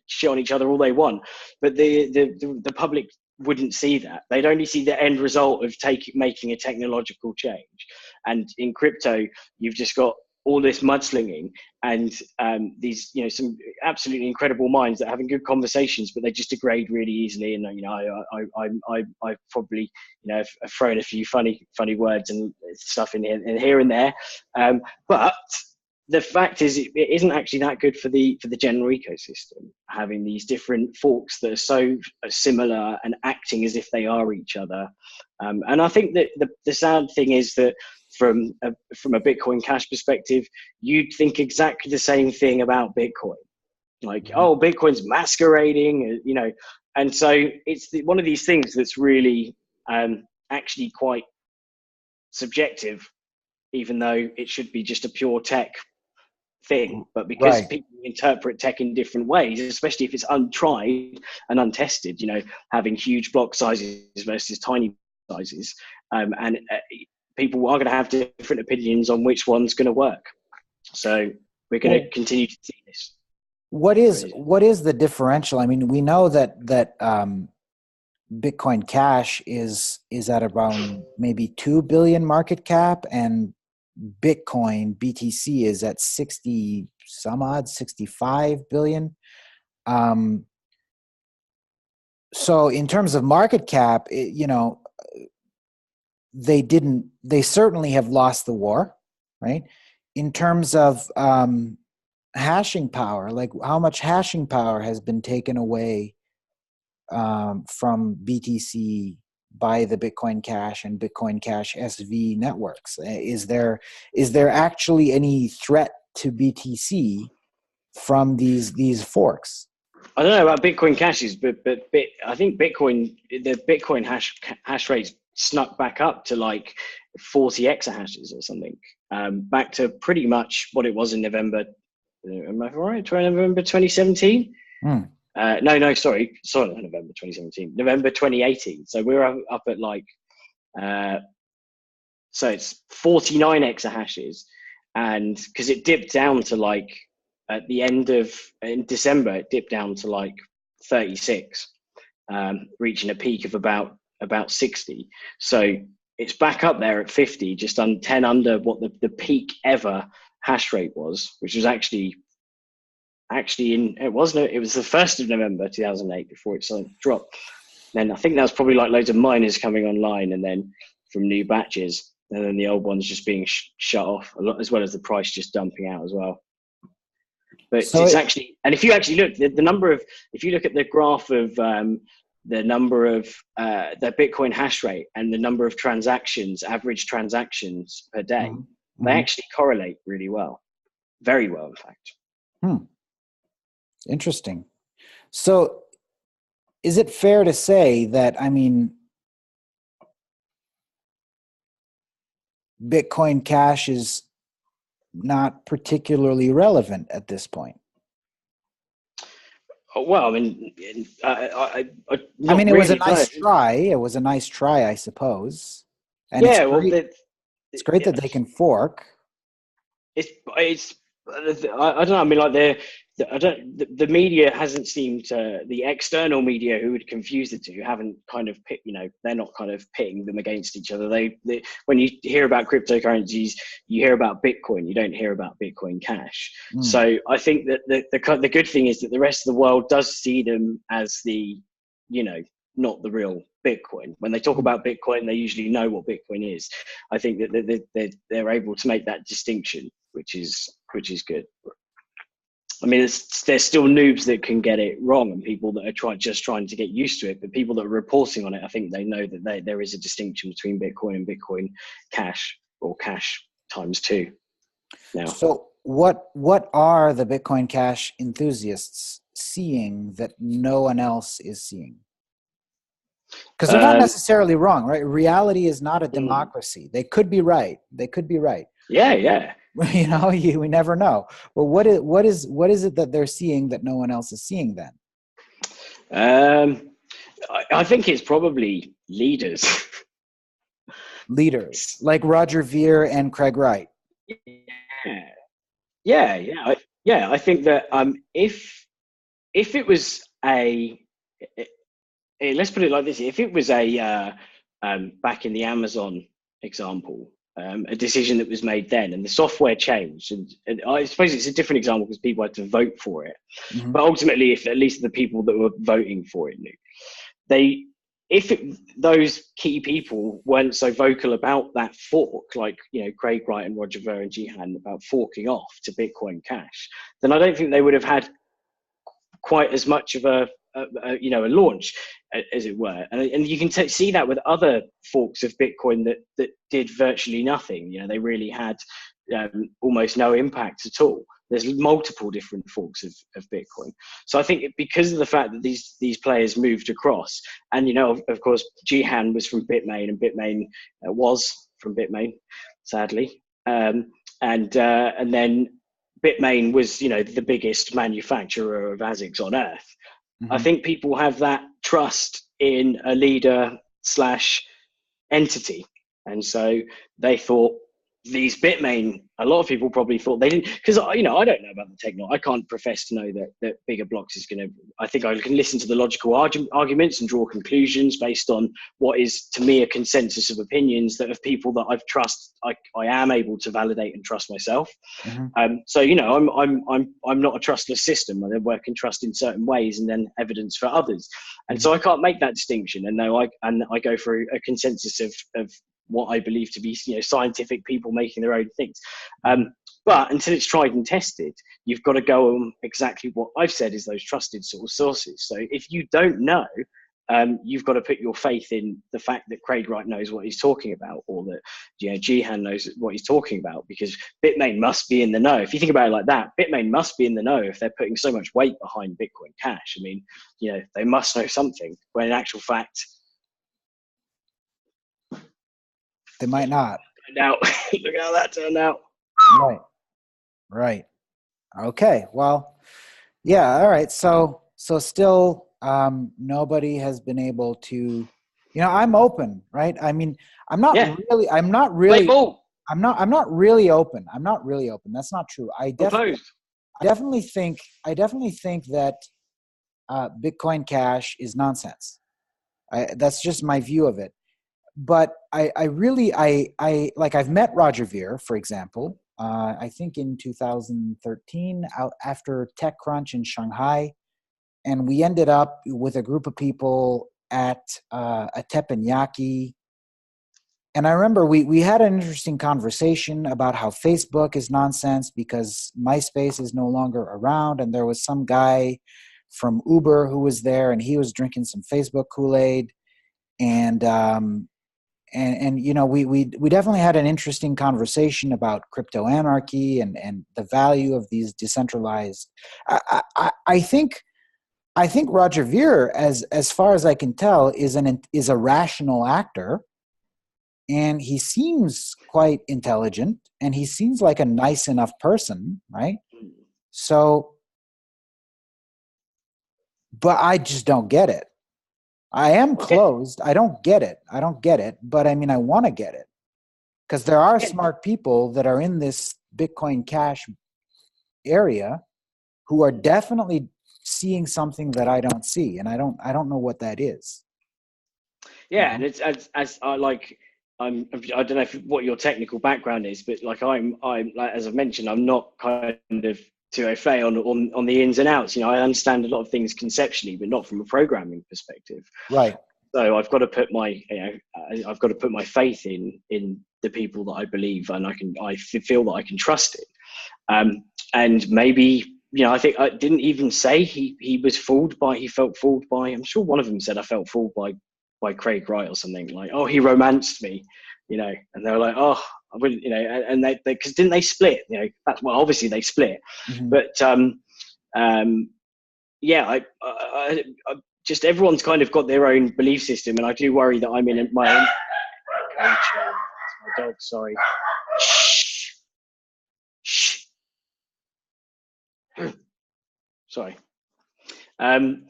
shit on each other all they want, but the public wouldn't see that. They'd only see the end result of making a technological change. And in crypto, you've just got all this mudslinging and these, some absolutely incredible minds that are having good conversations, but they just degrade really easily. And I probably have thrown a few funny words and stuff in here and there, but the fact is, it isn't actually that good for the general ecosystem, having these different forks that are so similar and acting as if they are each other. And I think that the sad thing is that from a Bitcoin Cash perspective, you'd think exactly the same thing about Bitcoin. Like, oh, Bitcoin's masquerading, and so it's one of these things that's really actually quite subjective, even though it should be just a pure tech thing. But because people interpret tech in different ways, especially if it's untried and untested, having huge block sizes versus tiny sizes, and people are going to have different opinions on which one's going to work. So we're going to continue to see this. What is the differential? I mean, we know that Bitcoin Cash is at around maybe 2 billion market cap, and Bitcoin BTC is at 65 billion. So in terms of market cap, they certainly have lost the war, right? In terms of hashing power, like how much hashing power has been taken away from BTC by the Bitcoin Cash and Bitcoin Cash SV networks? Is there actually any threat to BTC from these forks? I don't know about Bitcoin Cashes, but I think the Bitcoin hash rates snuck back up to like 40 exahashes or something, back to pretty much what it was in November. Am I right? November 2017? No, sorry, not November 2017, November 2018. So we're up at like, so it's 49 exahashes, and because it dipped down to like at the end of in December, it dipped down to like 36, reaching a peak of about 60. So it's back up there at 50, just 10 under what the peak ever hash rate was, which was actually it was the 1st of November 2008 before it suddenly dropped. Then I think that was probably like loads of miners coming online, and then from new batches, and then the old ones just being shut off, a lot, as well as the price just dumping out as well. But so it's actually, and if you actually look, the number of, if you look at the graph of the number of the Bitcoin hash rate and the number of transactions, average transactions per day, Mm-hmm. they actually correlate really well, very well, in fact. Interesting. So is it fair to say that, I mean, Bitcoin Cash is not particularly relevant at this point? Well, I mean, I mean, it was a nice try. It was a nice try, I suppose. And yeah, it's great that they can fork. It's I don't know. I mean, like the media hasn't seemed to, the external media who would confuse the two haven't kind of picked, you know, they're not kind of pitting them against each other. They when you hear about cryptocurrencies, you hear about Bitcoin, you don't hear about Bitcoin Cash. So I think that the good thing is that the rest of the world does see them as the, you know, not the real Bitcoin. When they talk about Bitcoin, they usually know what Bitcoin is. I think that they're able to make that distinction, which is good. I mean, there's still noobs that can get it wrong, and people that are just trying to get used to it. But people that are reporting on it, I think they know that there is a distinction between Bitcoin and Bitcoin Cash, or Cash times 2. Now, so what are the Bitcoin Cash enthusiasts seeing that no one else is seeing? Because they're not necessarily wrong, right? Reality is not a democracy. They could be right. They could be right. Yeah. You know, we never know. But what is it that they're seeing that no one else is seeing then? I think it's probably leaders. Leaders like Roger Ver and Craig Wright. Yeah. I think that if it was let's put it like this: if it was back in the Amazon example, a decision that was made then, and the software changed, and I suppose it's a different example because people had to vote for it. Mm-hmm. But ultimately, if at least the people that were voting for it knew, those key people weren't so vocal about that fork, like, you know, Craig Wright and Roger Ver and Jihan about forking off to Bitcoin Cash, then I don't think they would have had quite as much of a launch, as it were. And you can see that with other forks of Bitcoin that did virtually nothing. You know, they really had almost no impact at all. There's multiple different forks of Bitcoin. So I think because of the fact that these players moved across, and, you know, of course, Jihan was from Bitmain, and Bitmain was from Bitmain, sadly. And then Bitmain was, you know, the biggest manufacturer of ASICs on earth. Mm-hmm. I think people have that trust in a leader / entity. And so they thought these Bitmain, a lot of people probably thought they didn't, because, you know, I don't know about the technology. I can't profess to know that Bigger Blocks is going to, I think I can listen to the logical arguments and draw conclusions based on what is, to me, a consensus of opinions that of people that I've trust, I am able to validate and trust myself. Mm-hmm. So, you know, I'm not a trustless system. I work in trust in certain ways and then evidence for others. And mm-hmm. so I can't make that distinction. And I go for a consensus of what I believe to be, you know, scientific people making their own things. But until it's tried and tested, you've got to go on exactly what I've said is those trusted sort of sources. So if you don't know, you've got to put your faith in the fact that Craig Wright knows what he's talking about, or that, you know, Jihan knows what he's talking about, because Bitmain must be in the know. If you think about it like that, Bitmain must be in the know if they're putting so much weight behind Bitcoin Cash. I mean, you know, they must know something, when in actual fact, they might not. Now, look how that turned out. Right. Okay. Well, yeah. All right. So still, nobody has been able to, you know, I'm open, right? I mean, I'm not really open. I'm not really open. That's not true. I definitely think that Bitcoin Cash is nonsense. That's just my view of it. But I really I've met Roger Ver, for example, I think in 2013 out after TechCrunch in Shanghai. And we ended up with a group of people at a teppanyaki. And I remember we had an interesting conversation about how Facebook is nonsense because MySpace is no longer around. And there was some guy from Uber who was there, and he was drinking some Facebook Kool-Aid, and you know, we definitely had an interesting conversation about crypto anarchy and the value of these decentralized. I think Roger Ver, as far as I can tell, is a rational actor, and he seems quite intelligent, and he seems like a nice enough person, right? So, but I just don't get it. I am closed. I don't get it. But I mean, I want to get it, because there are smart people that are in this Bitcoin Cash area who are definitely seeing something that I don't see, and I don't know what that is. Yeah, and it's as I like. I don't know what your technical background is, but like I'm like, as I've mentioned, I'm not kind of to au fait on the ins and outs. You know, I understand a lot of things conceptually, but not from a programming perspective. Right. So I've got to put my, I've got to put my faith in the people that I believe, and I feel that I can trust it. And maybe, you know, I think I didn't even say he felt fooled by. I'm sure one of them said I felt fooled by Craig Wright or something, like, oh, he romanced me, you know, and they were like, oh, I wouldn't, you know, and they because didn't they split, you know, that's well, obviously they split, but yeah, I just everyone's kind of got their own belief system, and I do worry that I'm in my own. My dog, sorry. Shh. Sorry. And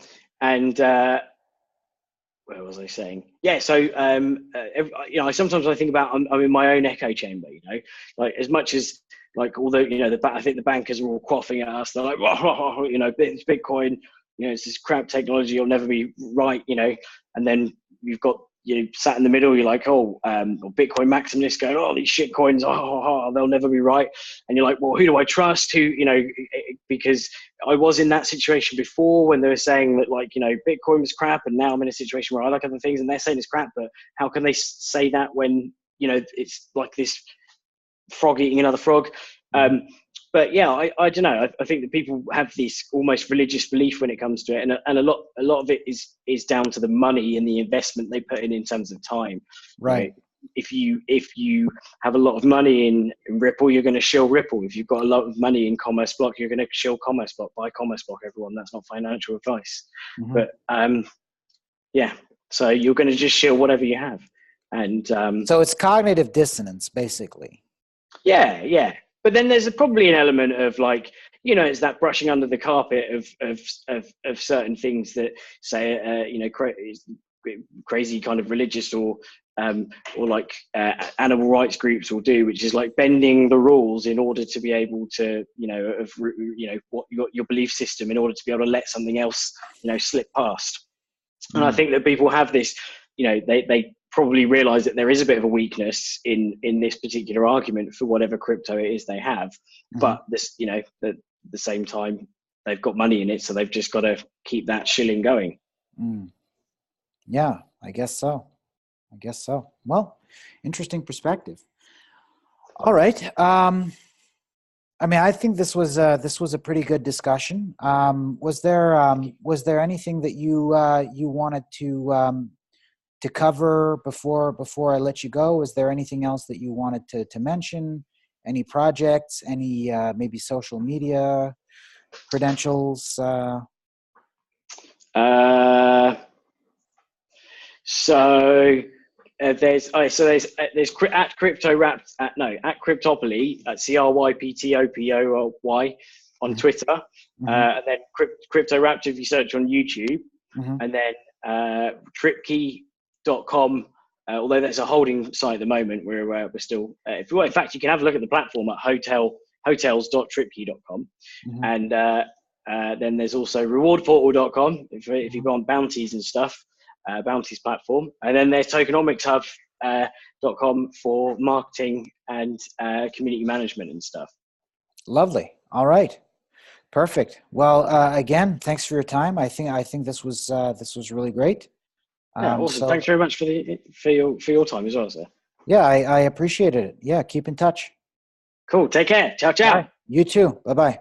where was I saying? Yeah, so you know, sometimes I think about I'm in my own echo chamber. You know, like as much as like although you know I think the bankers are all quaffing at us. They're like, whoa, you know, it's Bitcoin. You know, it's this crap technology. It'll never be right. You know, and then you've got you sat in the middle. You're like, oh, or Bitcoin maximalists going, oh, these shit coins, they'll never be right. And you're like, well, who do I trust? Who, you know, because I was in that situation before when they were saying that, like, you know, Bitcoin was crap, and now I'm in a situation where I like other things and they're saying it's crap. But how can they say that when, you know, it's like this frog eating another frog? But yeah, I don't know. I think that people have this almost religious belief when it comes to it, and a lot of it is down to the money and the investment they put in terms of time. Right. If you have a lot of money in Ripple, you're going to shill Ripple. If you've got a lot of money in Commerce Block, you're going to shill Commerce Block. Buy Commerce Block, everyone. That's not financial advice. But yeah, so you're going to just shill whatever you have, and so it's cognitive dissonance, basically. Yeah. But then there's probably an element of, like, you know, it's that brushing under the carpet of certain things that say, you know, crazy kind of religious or like animal rights groups will do, which is like bending the rules in order to be able to, you know, what your belief system in order to be able to let something else, you know, slip past. And I think that people have this, you know, they probably realize that there is a bit of a weakness in this particular argument for whatever crypto it is they have. But this, you know, at the same time, they've got money in it, so they've just got to keep that shilling going. Yeah, I guess so. Well, interesting perspective. All right. I mean, I think this was a pretty good discussion. Was there anything that you wanted to cover before I let you go? Is there anything else that you wanted to mention? Any projects? Any maybe social media credentials? So there's at CryptoWrapped at Cryptopoly at CRYPTOPOY on Twitter, and then CryptoWrapped if you search on YouTube, and then Tripkey.com. Although that's a holding site at the moment, we're still. In fact, you can have a look at the platform at hotels.tripkey.com, and then there's also rewardportal.com if you go on bounties and stuff. Bounties platform, and then there's tokenomicsHub.com for marketing and community management and stuff. Lovely. All right. Perfect. Well, again, thanks for your time. I think this was really great. Yeah, awesome. Thanks very much for your time as well, sir. Yeah, I appreciated it. Yeah, keep in touch. Cool. Take care. Ciao, ciao. Bye. You too. Bye-bye.